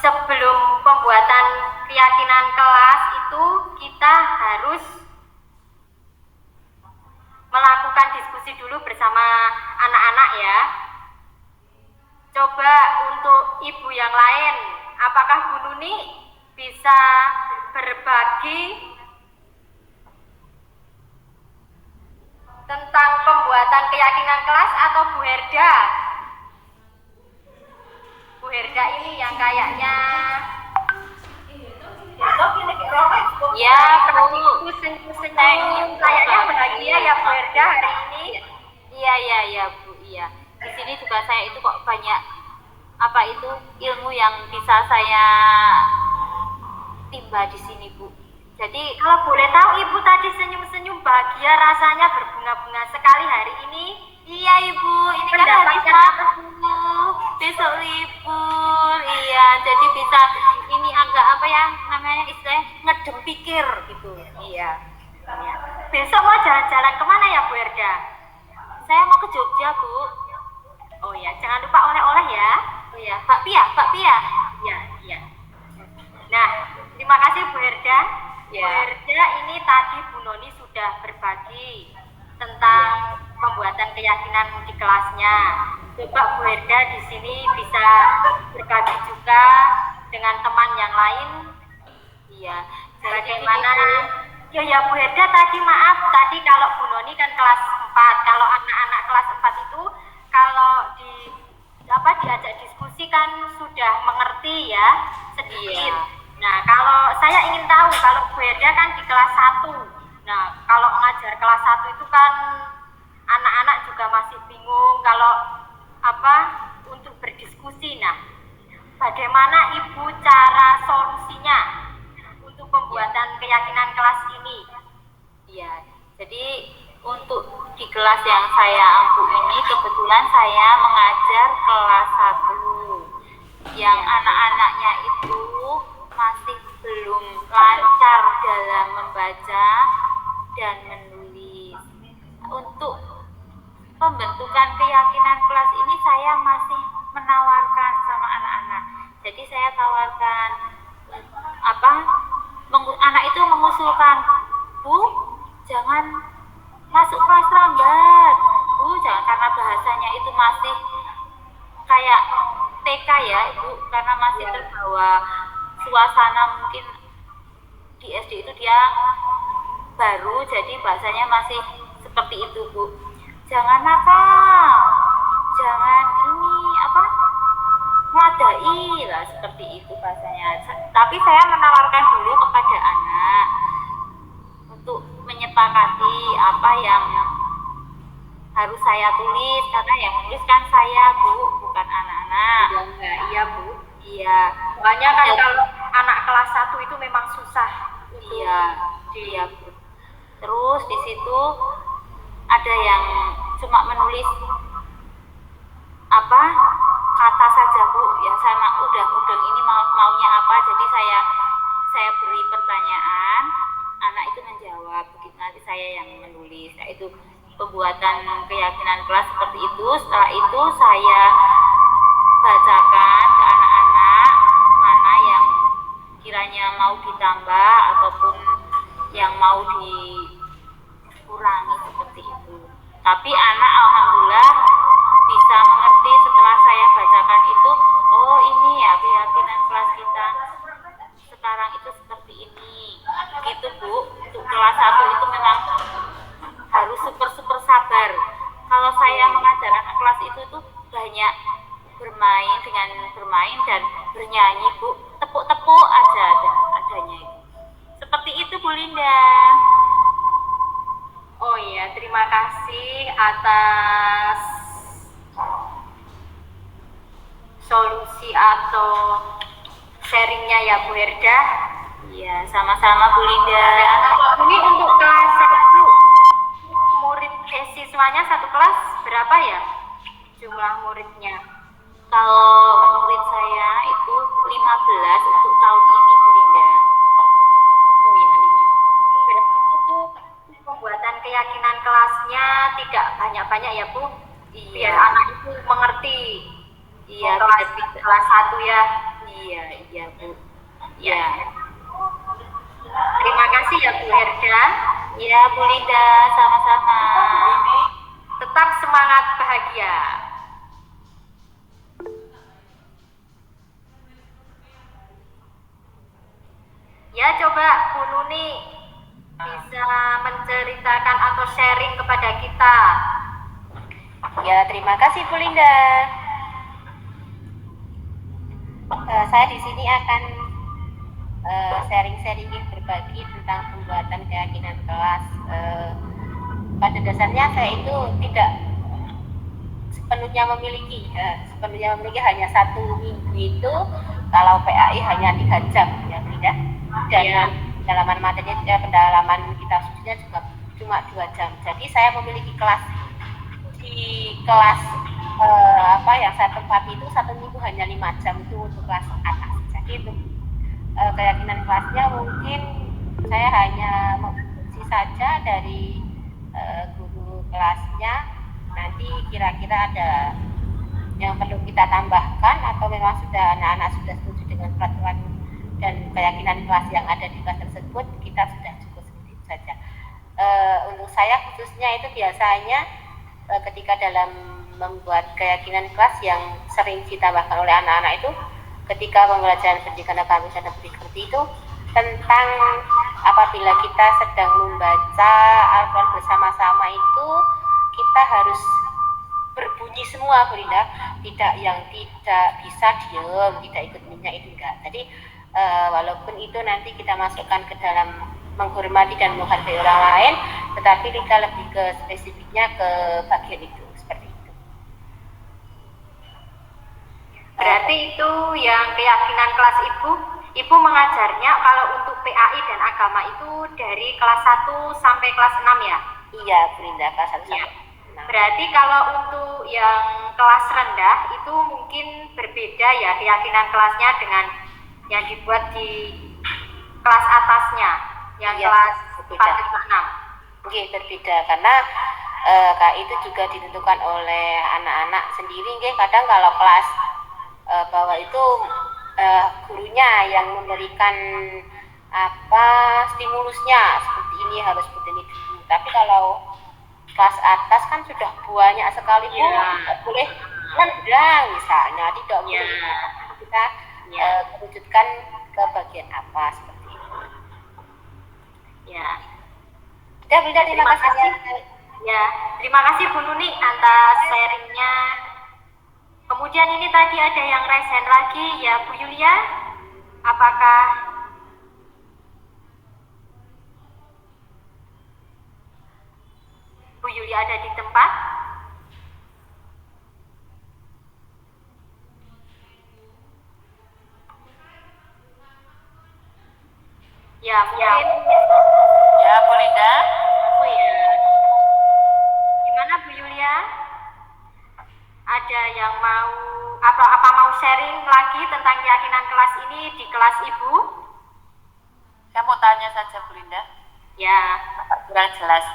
sebelum pembuatan keyakinan kelas itu kita harus melakukan diskusi dulu bersama anak-anak ya. Coba untuk ibu yang lain, apakah Bu Nuni bisa berbagi tentang pembuatan keyakinan kelas, atau Bu Herda? Bu Herda ini yang kayaknya ya Bu, senyum-senyum, kayaknya bahagia ya Bu Herda hari ini. Iya Bu, iya. Di sini juga saya itu kok banyak ilmu yang bisa saya timba di sini Bu. Jadi kalau boleh tahu Ibu tadi senyum-senyum bahagia, rasanya berbunga-bunga sekali hari ini. Iya Ibu, ini kan hari Sabtu, besok libur. Iya, jadi bisa ini agak istilah ngedem pikir gitu. Iya. Besok mau jalan-jalan kemana ya Bu Herda? Saya mau ke Jogja Bu. Oh ya, jangan lupa oleh-oleh ya. Oh ya, bakpia. Iya. Nah, terima kasih Bu Herda. Ya. Bu Herda, ini tadi Bu Noni sudah berbagi tentang pembuatan keyakinan di kelasnya. Coba Bu Herda di sini bisa berbagi juga dengan teman yang lain. Iya, Bagaimana? Ya Bu Herda tadi maaf, tadi kalau Bu Noni kan kelas 4. Kalau anak-anak kelas 4 itu kalau diajak diskusi kan sudah mengerti ya sedikit. Iya. Nah, kalau saya ingin tahu kalau Bu Herda kan di kelas 1. Nah, kalau ngajar kelas 1 itu kan anak-anak juga masih bingung kalau untuk berdiskusi. Nah, bagaimana Ibu cara solusinya untuk pembuatan keyakinan kelas ini? Iya, jadi untuk di kelas yang saya ampu ini kebetulan saya mengajar kelas 1 yang anak-anaknya itu masih belum lancar dalam membaca dan menulis. Untuk pembentukan keyakinan kelas ini saya masih menawarkan sama anak-anak. Jadi saya tawarkan anak itu mengusulkan, Bu, jangan masuk kelas lambat, Bu, jangan, karena bahasanya itu masih kayak TK ya Ibu, karena masih terbawa suasana, mungkin di SD itu dia baru, jadi bahasanya masih seperti itu, Bu. Jangan nakal, jangan meladai lah, seperti itu bahasanya. Tapi saya menawarkan dulu kepada anak untuk menyepakati apa yang harus saya tulis, karena yang nulis kan saya, Bu, bukan anak-anak. Iya Bu. Iya. Soalnya kan kalau anak kelas 1 itu memang susah. Iya, Bu. Terus di situ ada yang cuma menulis kata saja, Bu, ya sama udah mudeng ini maunya apa, jadi saya beri pertanyaan, anak itu menjawab, begitu nanti saya yang menulis. Nah, itu pembuatan keyakinan kelas seperti itu. Setelah itu saya bacakan ke anak-anak mana yang kiranya mau ditambah ataupun yang mau dikurangi, seperti itu. Tapi anak alhamdulillah bisa mengerti setelah saya bacakan itu, oh ini ya keyakinan kelas kita sekarang itu seperti ini. Gitu, Bu. Untuk kelas 1 itu memang harus super sabar. Kalau saya mengajar anak kelas itu tuh banyak bermain dan bernyanyi, Bu. Tepuk-tepuk aja adanya itu. Seperti itu, Bu Linda. Oh iya, terima kasih atas solusi atau sharingnya ya Bu Herda. Iya, sama-sama Bu Linda. Ini untuk kelas 1 murid siswanya satu kelas berapa ya jumlah muridnya? Kalau murid saya itu 15 untuk tahun ini, Bu Linda. Oh iya, 15. Berarti itu pembuatan keyakinan kelasnya tidak banyak-banyak ya Bu? Iya. Biar anak itu mengerti. Iya, kelas 1 ya. Iya, Bu. Iya. Terima kasih ya Bu Herda. Iya, Bu Linda, sama-sama. Tetap semangat bahagia. Ya, coba Bu Nuni bisa menceritakan atau sharing kepada kita. Ya, terima kasih Bu Linda. Saya di sini akan sharing-sharing berbagi tentang pembuatan keyakinan kelas. Pada dasarnya saya itu tidak sepenuhnya memiliki hanya 1 minggu itu, kalau PAI hanya 3 jam ya Bu Linda. Dan pendalaman materi, pendalaman kitab sucinya juga cuma 2 jam. Jadi saya memiliki kelas di kelas yang saya tempati itu 1 minggu hanya 5 jam itu untuk kelas atas. Jadi untuk keyakinan kelasnya mungkin saya hanya mengikuti saja dari guru kelasnya. Nanti kira-kira ada yang perlu kita tambahkan atau memang sudah anak-anak sudah setuju dengan peraturan dan keyakinan kelas yang ada di kelas tersebut, kita sudah cukup seperti itu saja. Untuk saya khususnya itu biasanya ketika dalam membuat keyakinan kelas yang sering ditambahkan oleh anak-anak itu ketika pembelajaran pendidikan agama dan budi itu tentang apabila kita sedang membaca Al-Quran bersama-sama itu kita harus berbunyi semua, Bu Linda, tidak bisa diam, tidak ikut minyak itu enggak. Jadi walaupun itu nanti kita masukkan ke dalam menghormati dan menghargai orang lain, tetapi kita lebih ke spesifiknya ke bagian itu, seperti itu. Berarti itu yang keyakinan kelas Ibu mengajarnya kalau untuk PAI dan agama itu dari kelas 1 sampai kelas 6 ya? Iya, Bu Linda, kelas 1 Ya. sampai 6. Berarti kalau untuk yang kelas rendah itu mungkin berbeda ya keyakinan kelasnya dengan yang dibuat di kelas atasnya, yang Iya, kelas berbeda. 4-6. Oke, berbeda karena itu juga ditentukan oleh anak-anak sendiri. Kadang kalau kelas bawah itu gurunya yang memberikan stimulusnya seperti ini harus seperti ini dulu. Tapi kalau kelas atas kan sudah banyak sekali, Bu, tidak boleh nendang misalnya, tidak boleh. Kita wujudkan ke bagian apa seperti itu. Ya. Terima kasih. Ya, terima kasih Bu Nuni atas sharingnya. Kemudian ini tadi ada yang raise hand lagi ya Bu Yulia. Apakah Bu Yulia ada di tempat? Ya, mungkin. Ya, Bu Linda. Oh ya. Gimana Bu Yulia? Ada yang mau apa mau sharing lagi tentang keyakinan kelas ini di kelas Ibu? Saya mau tanya saja, Bu Linda. Ya. Kurang jelas.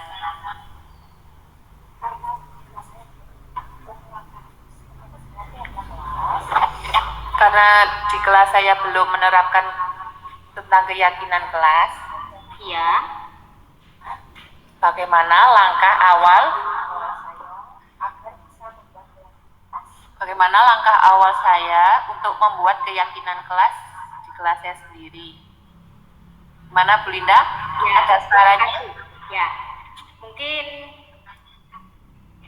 Karena di kelas saya belum menerapkan tentang keyakinan kelas. Iya. Bagaimana langkah awal saya untuk membuat keyakinan kelas di kelas saya sendiri? Mana Bu Linda? Ya, Ada sarannya? Ya. Mungkin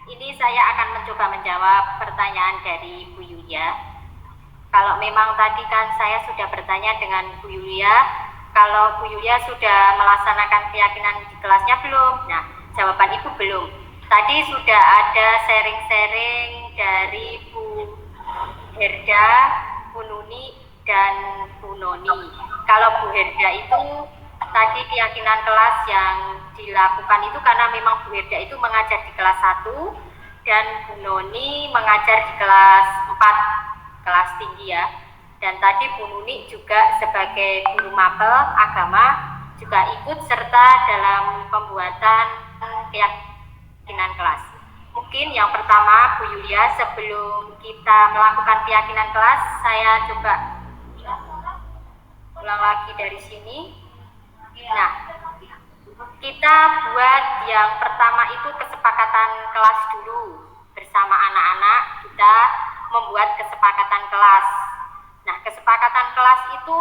ini saya akan mencoba menjawab pertanyaan dari Bu Yulia. Kalau memang tadi kan saya sudah bertanya dengan Bu Yulia, kalau Bu Yulia sudah melaksanakan keyakinan di kelasnya belum? Nah, jawaban Ibu belum. Tadi sudah ada sharing-sharing dari Bu Herda, Bu Nuni, dan Bu Noni. Kalau Bu Herda itu tadi keyakinan kelas yang dilakukan itu karena memang Bu Herda itu mengajar di kelas 1 dan Bu Noni mengajar di kelas 4, kelas tinggi ya. Dan tadi Bu Nuni juga sebagai guru mapel agama juga ikut serta dalam pembuatan keyakinan kelas. Mungkin yang pertama Bu Yulia, sebelum kita melakukan keyakinan kelas, saya coba ulang lagi dari sini. Nah, kita buat yang pertama itu kesepakatan kelas dulu bersama anak-anak. Kita membuat kesepakatan kelas. Nah, kesepakatan kelas itu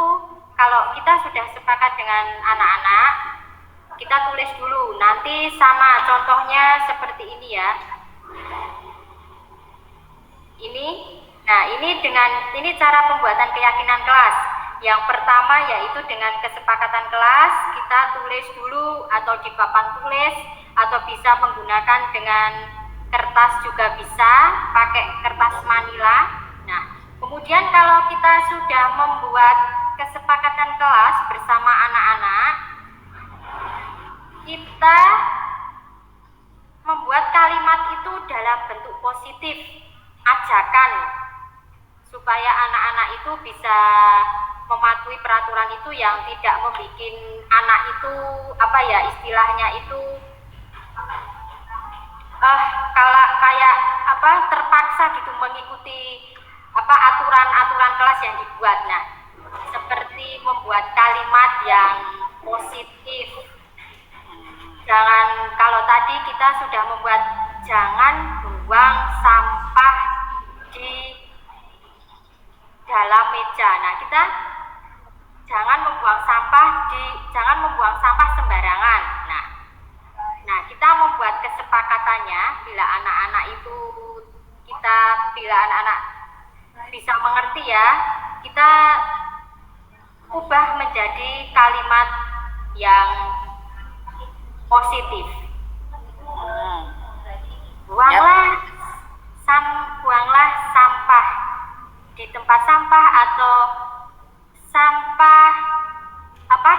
kalau kita sudah sepakat dengan anak-anak, kita tulis dulu. Nanti sama contohnya seperti ini ya. Ini cara pembuatan keyakinan kelas. Yang pertama yaitu dengan kesepakatan kelas, kita tulis dulu atau di papan tulis atau bisa menggunakan dengan kertas juga bisa, pakai kertas manila. Nah, kemudian kalau kita sudah membuat kesepakatan kelas bersama anak-anak, kita membuat kalimat itu dalam bentuk positif, ajakan, supaya anak-anak itu bisa mematuhi peraturan itu yang tidak membuat anak itu istilahnya itu kalau kayak terpaksa gitu mengikuti aturan-aturan kelas yang dibuat. Nah, seperti membuat kalimat yang positif. Jangan, kalau tadi kita sudah membuat jangan buang sampah di dalam meja. Nah, kita jangan membuang sampah sembarangan. Nah, kita membuat kesepakatannya bila anak-anak bisa mengerti ya, kita ubah menjadi kalimat yang positif. Buanglah sampah di tempat sampah, atau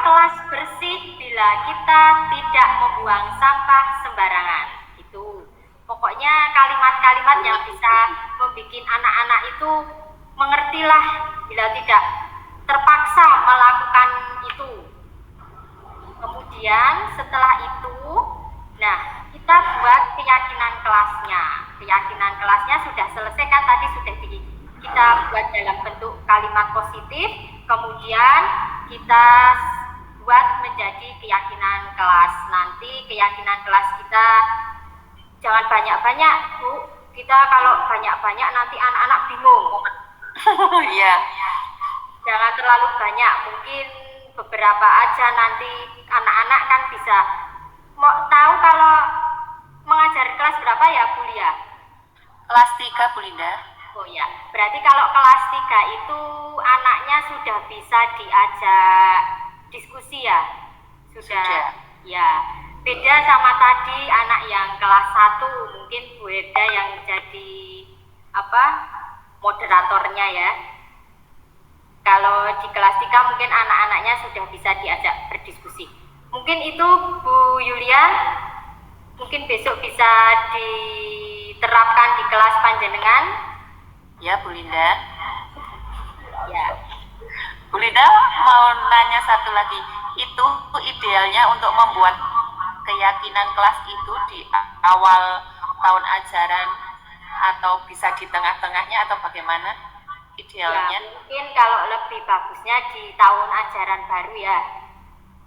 kelas bersih bila kita tidak membuang sampah sembarangan. Itu pokoknya kalimat-kalimat yang bisa membuat anak-anak itu mengertilah bila tidak terpaksa melakukan itu. Kemudian setelah itu, kita buat keyakinan kelasnya. Keyakinan kelasnya sudah selesai kan, tadi sudah kita buat dalam bentuk kalimat positif, kemudian kita buat menjadi keyakinan kelas. Nanti keyakinan kelas kita jangan banyak-banyak, Bu. Kita kalau banyak-banyak nanti anak-anak bingung. Iya. Jangan terlalu banyak, mungkin beberapa aja, nanti anak-anak kan bisa mau tahu kalau mengajar kelas berapa ya, Bu Lia? Kelas 3, Bu Linda. Oh ya, berarti kalau kelas 3 itu anaknya sudah bisa diajak diskusi ya? Sudah. Ya, beda sama tadi anak yang kelas 1, mungkin Bu Eda yang jadi moderatornya ya. Kalau di kelas 3 mungkin anak-anaknya sudah bisa diajak berdiskusi. Mungkin itu Bu Yulia, mungkin besok bisa diterapkan di kelas panjenengan. Ya, Bu Linda. Ya. Bu Linda mau nanya satu lagi. Itu idealnya untuk membuat keyakinan kelas itu di awal tahun ajaran atau bisa di tengah-tengahnya atau bagaimana idealnya? Ya, mungkin kalau lebih bagusnya di tahun ajaran baru ya.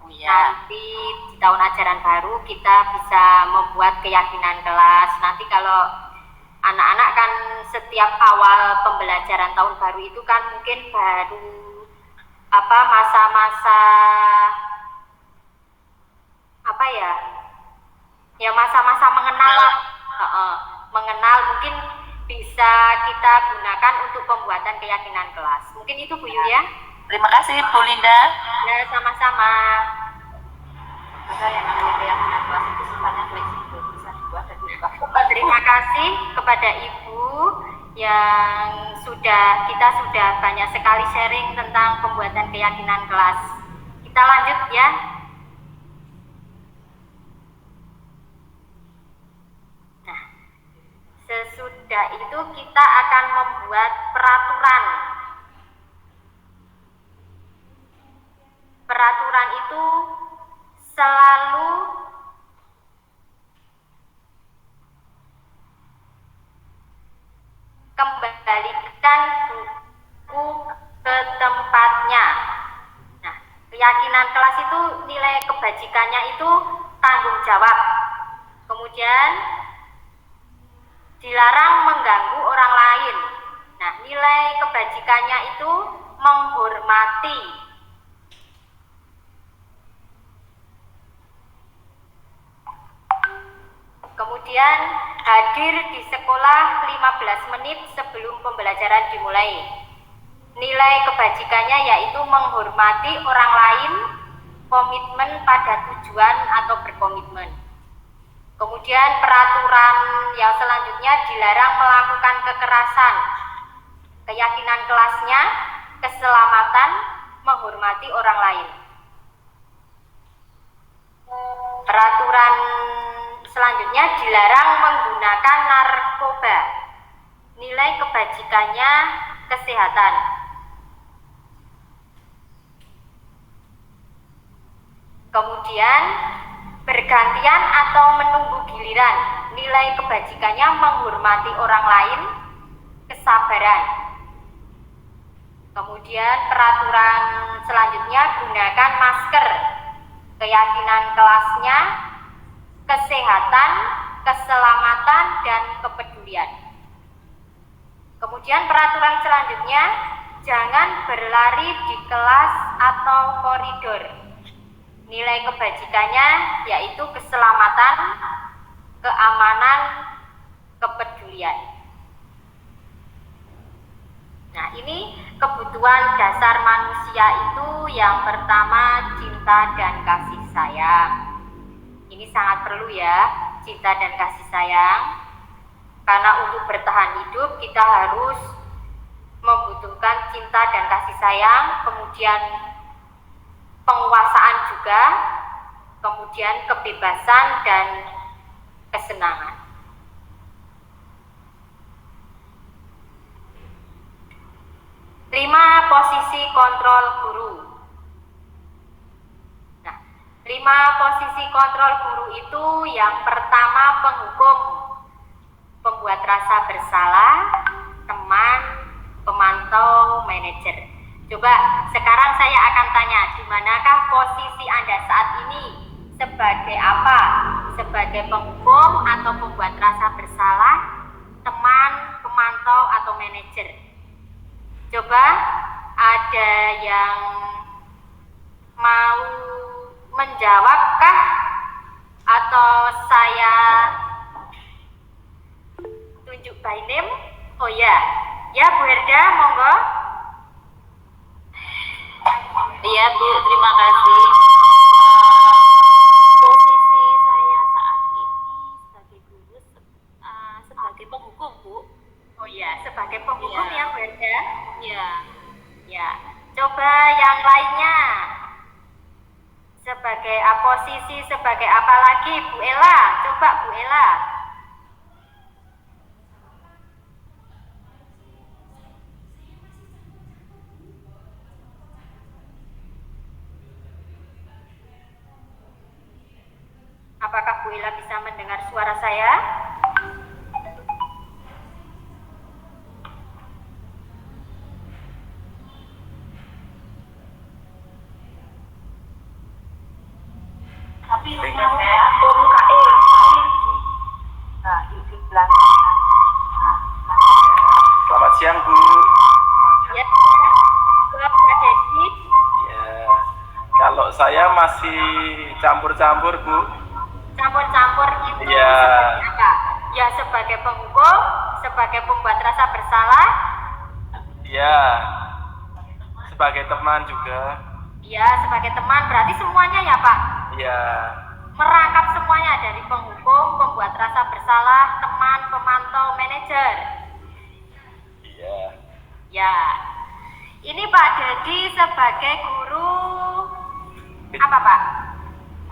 Nanti di tahun ajaran baru kita bisa membuat keyakinan kelas. Nanti kalau anak-anak kan setiap awal pembelajaran tahun baru itu kan mungkin baru masa-masa masa-masa mengenal mungkin bisa kita gunakan untuk pembuatan keyakinan kelas. Mungkin itu Bu Yulia. Terima kasih Bu Linda. Ya, sama-sama. Yang namanya keyakinan kelas itu sifatnya fleksibel, bisa dibuat dan diubah. Terima kasih kepada Ibu yang kita sudah banyak sekali sharing tentang pembuatan keyakinan kelas. Kita lanjut ya. Nah, sesudah itu kita akan membuat peraturan. Peraturan itu selalu kembalikan buku ke tempatnya. Nah, keyakinan kelas itu nilai kebajikannya itu tanggung jawab. Kemudian dilarang mengganggu orang lain. Nah, nilai kebajikannya itu menghormati. Kemudian hadir di sekolah 15 menit sebelum pembelajaran dimulai. Nilai kebajikannya yaitu menghormati orang lain, komitmen pada tujuan atau berkomitmen. Kemudian peraturan yang selanjutnya dilarang melakukan kekerasan. Keyakinan kelasnya, keselamatan, menghormati orang lain. Peraturan selanjutnya dilarang menggunakan narkoba. Nilai kebajikannya kesehatan. Kemudian bergantian atau menunggu giliran. Nilai kebajikannya menghormati orang lain, kesabaran. Kemudian peraturan selanjutnya gunakan masker. Keyakinan kelasnya kesehatan, keselamatan, dan kepedulian. Kemudian peraturan selanjutnya, jangan berlari di kelas atau koridor. Nilai kebajikannya yaitu keselamatan, keamanan, kepedulian. Nah, ini kebutuhan dasar manusia itu yang pertama cinta dan kasih sayang. Ini sangat perlu ya, cinta dan kasih sayang. Karena untuk bertahan hidup kita harus membutuhkan cinta dan kasih sayang, kemudian penguasaan juga, kemudian kebebasan dan kesenangan. 5 posisi kontrol guru. Nah, 5 posisi kontrol guru itu yang pertama penghukum, pembuat rasa bersalah, teman, pemantau, manajer. Coba sekarang saya akan tanya, di manakah posisi Anda saat ini? Sebagai apa? Sebagai penghukum atau pembuat rasa bersalah, teman, pemantau, atau manajer? Coba ada yang mau menjawabkah? Atau saya tunjuk by name? Oh ya, ya Bu Herda, monggo. Iya Bu, terima kasih. Posisi saya saat ini sebagai guru, sebagai penghukum Bu. Oh ya, sebagai penghukum Iya. ya Bu Herda. Iya. Ya, coba yang lainnya. Sebagai posisi sebagai apa lagi Bu Ella? Coba Bu Ella. Apakah Bu Ella bisa mendengar suara saya? Selamat siang Bu. Ya, Pak Dedi. Ya, kalau saya masih campur-campur Bu. Campur-campur itu Iya. seperti apa? Ya sebagai penghukum, sebagai pembuat rasa bersalah, Ya, sebagai teman juga. ya sebagai teman, berarti semuanya ya Pak? Ya, Merangkap semuanya dari penghukum, pembuat rasa bersalah, teman, pemantau, manajer. iya. Ya, ini Pak Dedi sebagai guru apa Pak?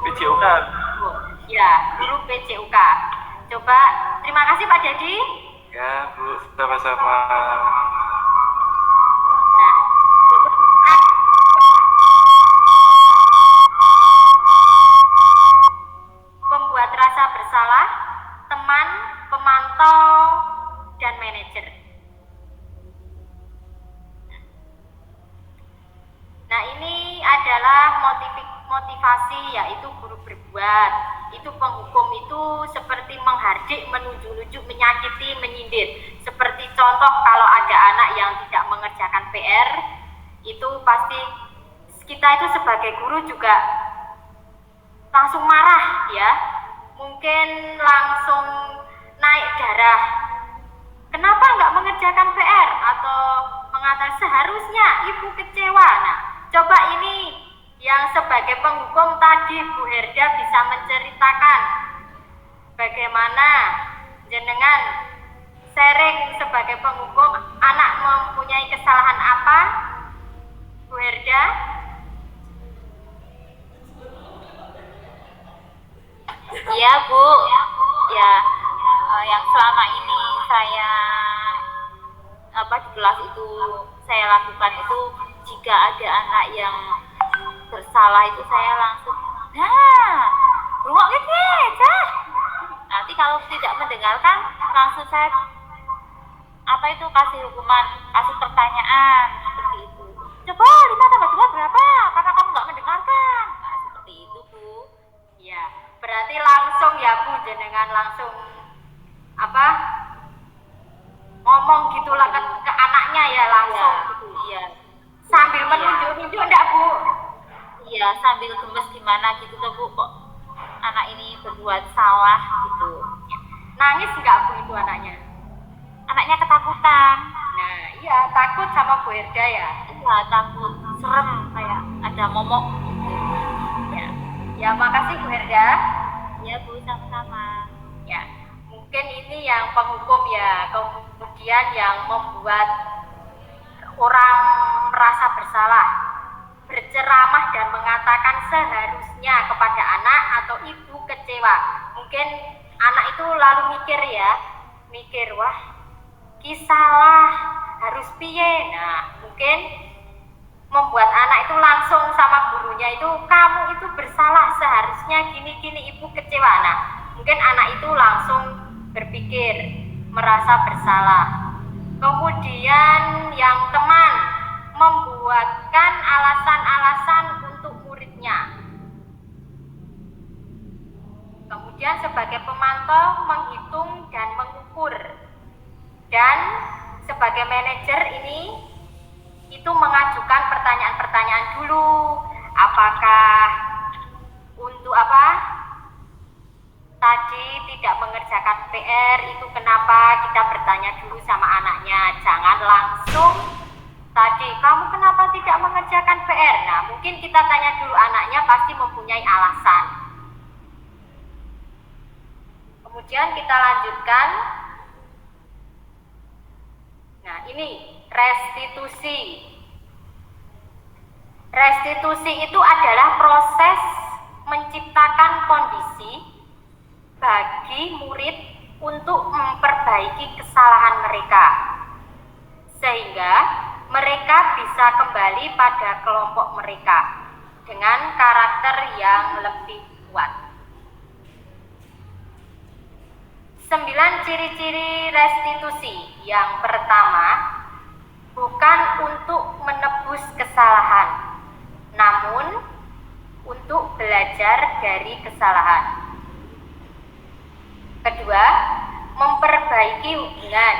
PJOK. Ya, guru PJUK. Coba, terima kasih Pak Dedi. Ya Bu, sama-sama. Nah, coba pembuat rasa bersalah, teman, pemantau, dan manajer. Nah, ini adalah motivasi, yaitu guru berbuat. Itu penghukum itu seperti menghardik, menunjuk-nunjuk, menyakiti, menyindir. Seperti contoh kalau ada anak yang tidak mengerjakan PR, itu pasti kita itu sebagai guru juga langsung marah ya. Mungkin langsung naik darah. Kenapa nggak mengerjakan PR? Atau mengatakan seharusnya ibu kecewa. Nah, coba ini yang sebagai penghukum tadi Bu Herda bisa menceritakan bagaimana jenengan sharing sebagai penghukum, anak mempunyai kesalahan apa, Bu Herda? Iya Bu, ya yang selama ini saya di kelas itu saya lakukan itu, jika ada anak yang bersalah itu saya langsung rungok gitu. Nanti kalau tidak mendengarkan langsung saya kasih hukuman, kasih pertanyaan seperti itu. Coba 5 tambah 2 berapa? Karena kamu nggak mendengarkan. Nah, seperti itu Bu. Ya, berarti Berarti langsung ya Bu, jenengan langsung apa ngomong gitulah ke anaknya ya langsung Iya, gitu. iya, Sambil Iya. menunjuk-nunjuk enggak Bu? iya, sambil gemes gimana gitu tuh Bu, kok anak ini berbuat salah gitu. Nangis enggak Bu itu anaknya? Anaknya ketakutan. Nah iya takut sama Bu Herda ya. Iya, takut, serem kayak ada momok gitu. Ya, ya makasih Bu Herda. Iya Bu, sama-sama. Ya, mungkin ini yang penghukum ya, kemudian yang membuat orang merasa bersalah, berceramah dan mengatakan seharusnya kepada anak atau ibu kecewa. Mungkin anak itu lalu mikir wah, salah, harus piye. Nah, mungkin membuat anak itu langsung sama gurunya itu, kamu itu bersalah, seharusnya gini-gini, ibu kecewa. Nah, mungkin anak itu langsung berpikir, merasa bersalah. Kemudian yang teman membuatkan alasan-alasan untuk muridnya. Kemudian sebagai pemantau menghitung dan mengukur. Dan sebagai manajer ini itu mengajukan pertanyaan-pertanyaan dulu, apakah untuk apa tadi tidak mengerjakan PR itu kenapa, kita bertanya dulu sama anaknya, jangan langsung tadi kamu kenapa tidak mengerjakan PR. Nah mungkin kita tanya dulu, anaknya pasti mempunyai alasan. Kemudian kita lanjutkan. Nah ini restitusi. Restitusi itu adalah proses menciptakan kondisi bagi murid untuk memperbaiki kesalahan mereka, sehingga mereka bisa kembali pada kelompok mereka dengan karakter yang lebih kuat. 9 ciri-ciri restitusi. Yang pertama, bukan untuk menebus kesalahan, namun untuk belajar dari kesalahan. Kedua, memperbaiki hubungan.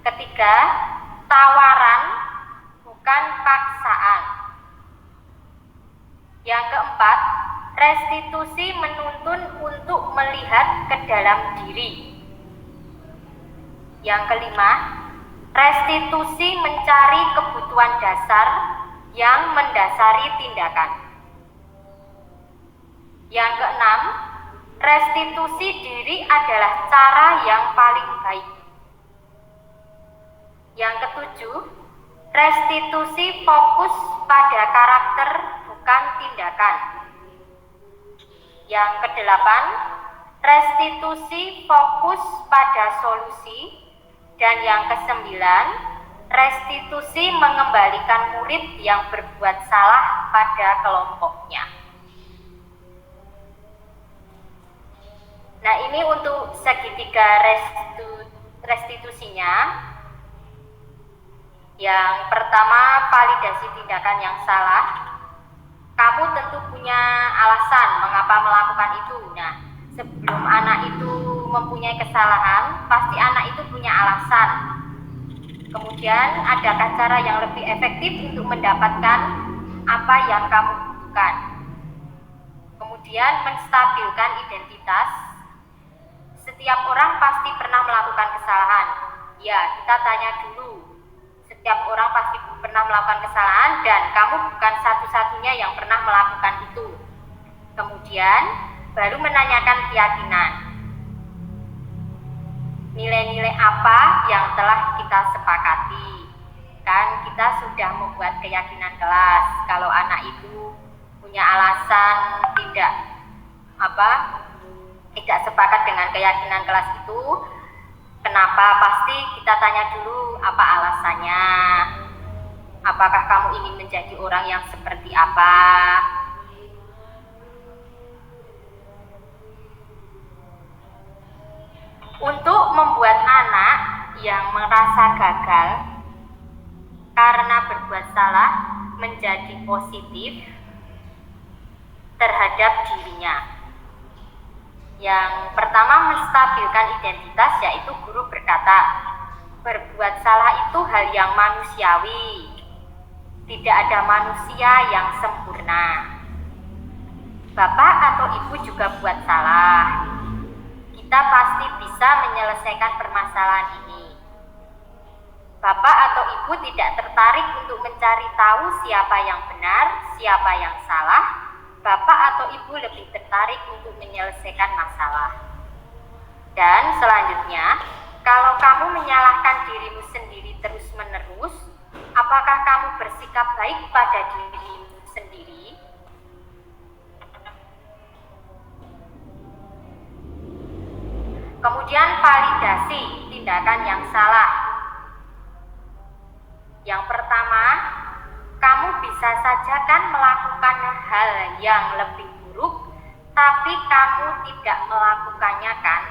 Ketiga, tawaran bukan paksaan. Yang keempat, restitusi menuntun untuk melihat ke dalam diri. Yang kelima, restitusi mencari kebutuhan dasar yang mendasari tindakan. Yang keenam, restitusi diri adalah cara yang paling baik. Yang ketujuh, restitusi fokus pada karakter bukan tindakan. Yang kedelapan, restitusi fokus pada solusi. Dan yang kesembilan, restitusi mengembalikan murid yang berbuat salah pada kelompoknya. Nah ini untuk segitiga restitusinya. Yang pertama, validasi tindakan yang salah. Kamu tentu punya alasan mengapa melakukan itu. Nah, sebelum anak itu mempunyai kesalahan, pasti anak itu punya alasan. Kemudian, adakah cara yang lebih efektif untuk mendapatkan apa yang kamu butuhkan? Kemudian, menstabilkan identitas. Setiap orang pasti pernah melakukan kesalahan. Ya, kita tanya dulu. Setiap orang pasti pernah melakukan kesalahan dan kamu bukan satu-satunya yang pernah melakukan itu. Kemudian baru menanyakan keyakinan. Nilai-nilai apa yang telah kita sepakati? Kan kita sudah membuat keyakinan kelas. Kalau anak itu punya alasan tidak sepakat dengan keyakinan kelas itu, kenapa? Pasti kita tanya dulu apa alasannya. Apakah kamu ingin menjadi orang yang seperti apa? Untuk membuat anak yang merasa gagal karena berbuat salah menjadi positif terhadap dirinya. Yang pertama, menstabilkan identitas, yaitu guru berkata, berbuat salah itu hal yang manusiawi. Tidak ada manusia yang sempurna. Bapak atau ibu juga buat salah. Kita pasti bisa menyelesaikan permasalahan ini. Bapak atau ibu tidak tertarik untuk mencari tahu siapa yang benar, siapa yang salah. Bapak atau ibu lebih tertarik untuk menyelesaikan masalah. Dan selanjutnya, kalau kamu menyalahkan dirimu sendiri terus-menerus, apakah kamu bersikap baik pada dirimu sendiri? Kemudian validasi tindakan yang salah. Yang pertama, kamu bisa saja kan melakukan hal yang lebih buruk, tapi kamu tidak melakukannya kan?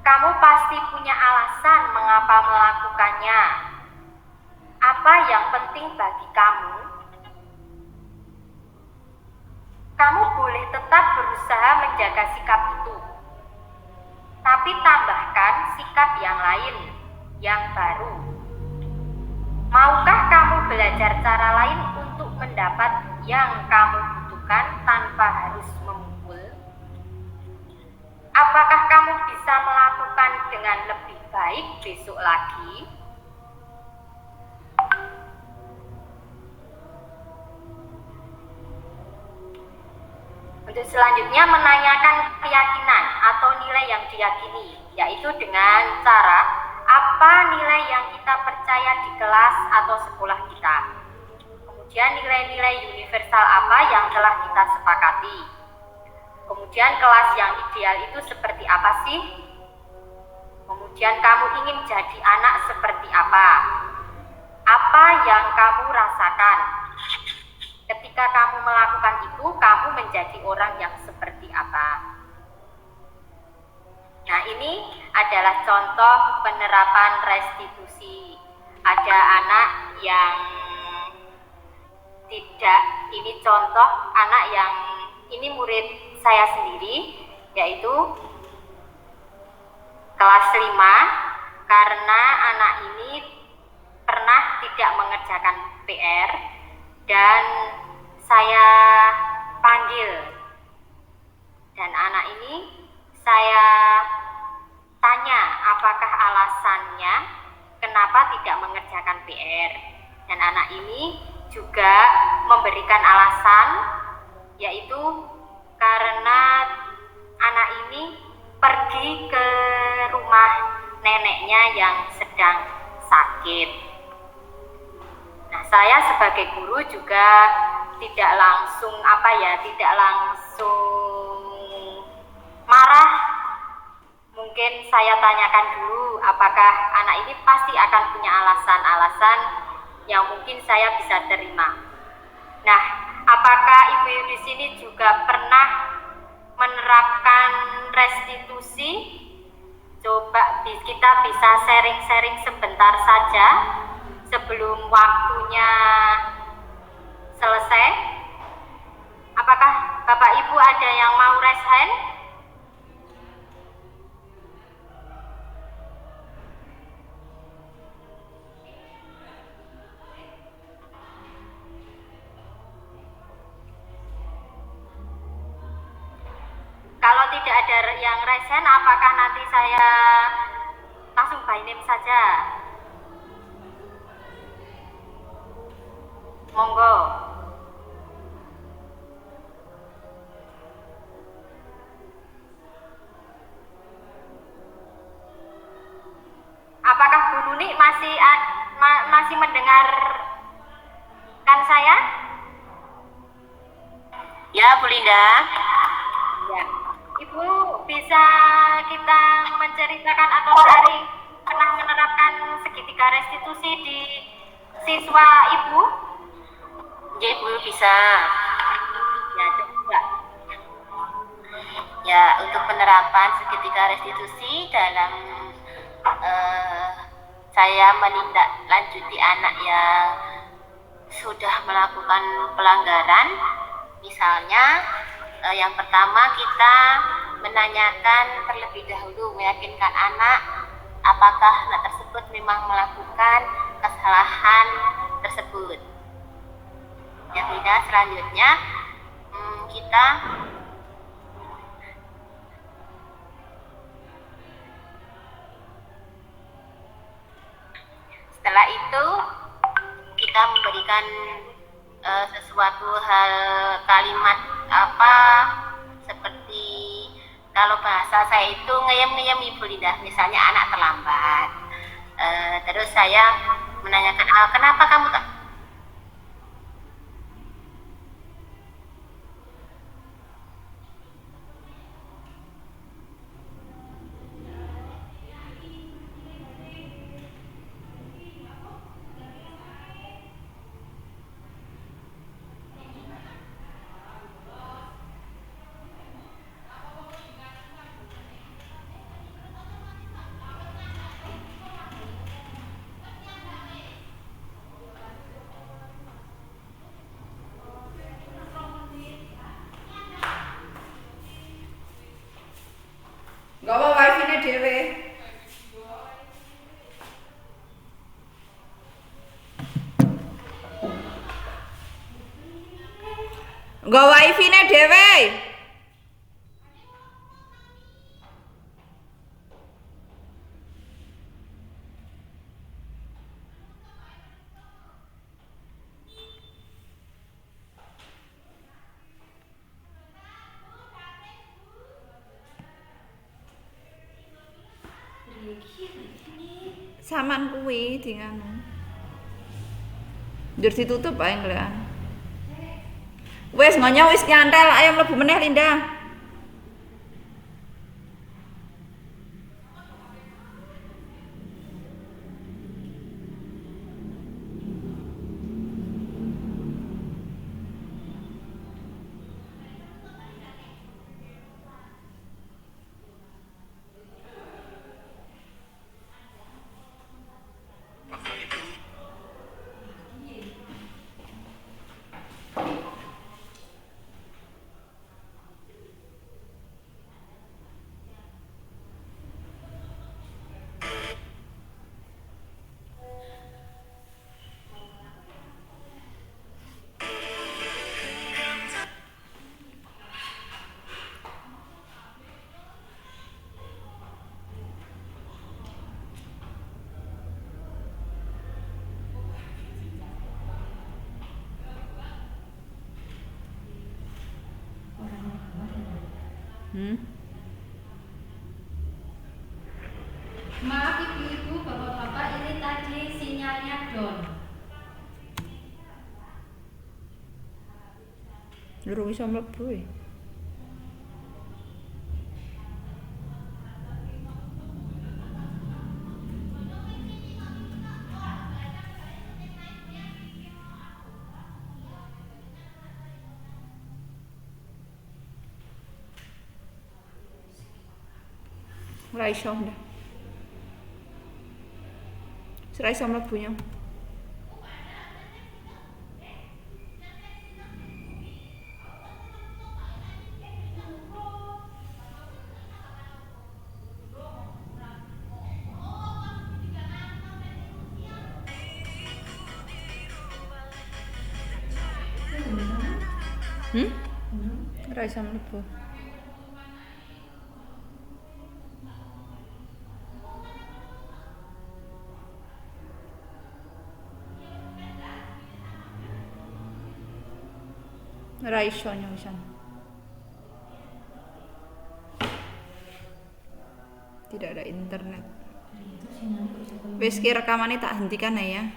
Kamu pasti punya alasan mengapa melakukannya. Apa yang penting bagi kamu? Kamu boleh tetap berusaha menjaga sikap itu, tapi tambahkan sikap yang lain, yang baru. Maukah kamu belajar cara lain untuk mendapat yang kamu butuhkan tanpa harus memukul? Apakah kamu bisa melakukan dengan lebih baik besok lagi? Untuk selanjutnya, menanyakan keyakinan atau nilai yang diyakini, yaitu dengan cara apa nilai yang kita percaya di kelas atau sekolah kita. Kemudian nilai-nilai universal apa yang telah kita sepakati. Kemudian kelas yang ideal itu seperti apa sih? Kemudian kamu ingin jadi anak seperti apa? Apa yang kamu rasakan? Ketika kamu melakukan itu, kamu menjadi orang yang seperti apa? Nah, ini adalah contoh penerapan restitusi. Ada anak yang tidak, ini contoh anak yang, ini murid saya sendiri, yaitu kelas 5, karena anak ini pernah tidak mengerjakan PR, dan saya panggil, dan anak ini saya tanya apakah alasannya kenapa tidak mengerjakan PR, dan anak ini juga memberikan alasan, yaitu karena anak ini pergi ke rumah neneknya yang sedang sakit. Nah, saya sebagai guru juga tidak langsung tidak langsung marah. Mungkin saya tanyakan dulu apakah anak ini pasti akan punya alasan-alasan yang mungkin saya bisa terima. Nah, apakah ibu di sini juga pernah menerapkan restitusi? Coba kita bisa sharing-sharing sebentar saja sebelum waktunya selesai. Apakah Bapak Ibu ada yang mau raise hand? Kalau tidak ada yang raise hand, apakah nanti saya langsung by name saja? Monggo. Apakah Bu Nuni masih mendengarkan saya? Ya, Bu Linda. Ya. Ibu bisa kita menceritakan atau dari pernah menerapkan segitiga restitusi di siswa Ibu? Ya, Bu bisa. Ya, coba. Ya, untuk penerapan segitiga restitusi dalam saya menindaklanjuti anak yang sudah melakukan pelanggaran, misalnya Yang pertama kita menanyakan terlebih dahulu, meyakinkan anak apakah anak tersebut memang melakukan kesalahan tersebut. Ya tidak, selanjutnya kita setelah itu kita memberikan sesuatu hal kalimat seperti kalau bahasa saya itu ngeyem-ngeyem Ibu Linda, misalnya anak terlambat, terus saya menanyakan kenapa kamu tak Nggawa wifi-ne dhewe. Nggawa wifi-ne dhewe. Saman kuwi di nganu. Njur ditutup ae nglekan. Wis ngonyo wis nyantel, ayo mlebu meneh Linda. Maaf ibu-ibu, bapak-bapak, ini tadi sinyalnya down. Durung iso mlebu e. Ora iso ndak. Ora iso mlebunya. Ora iso mlebu. Ora iso nyosan. Tidak ada internet. Wis ki rekamane tak hentikan ya.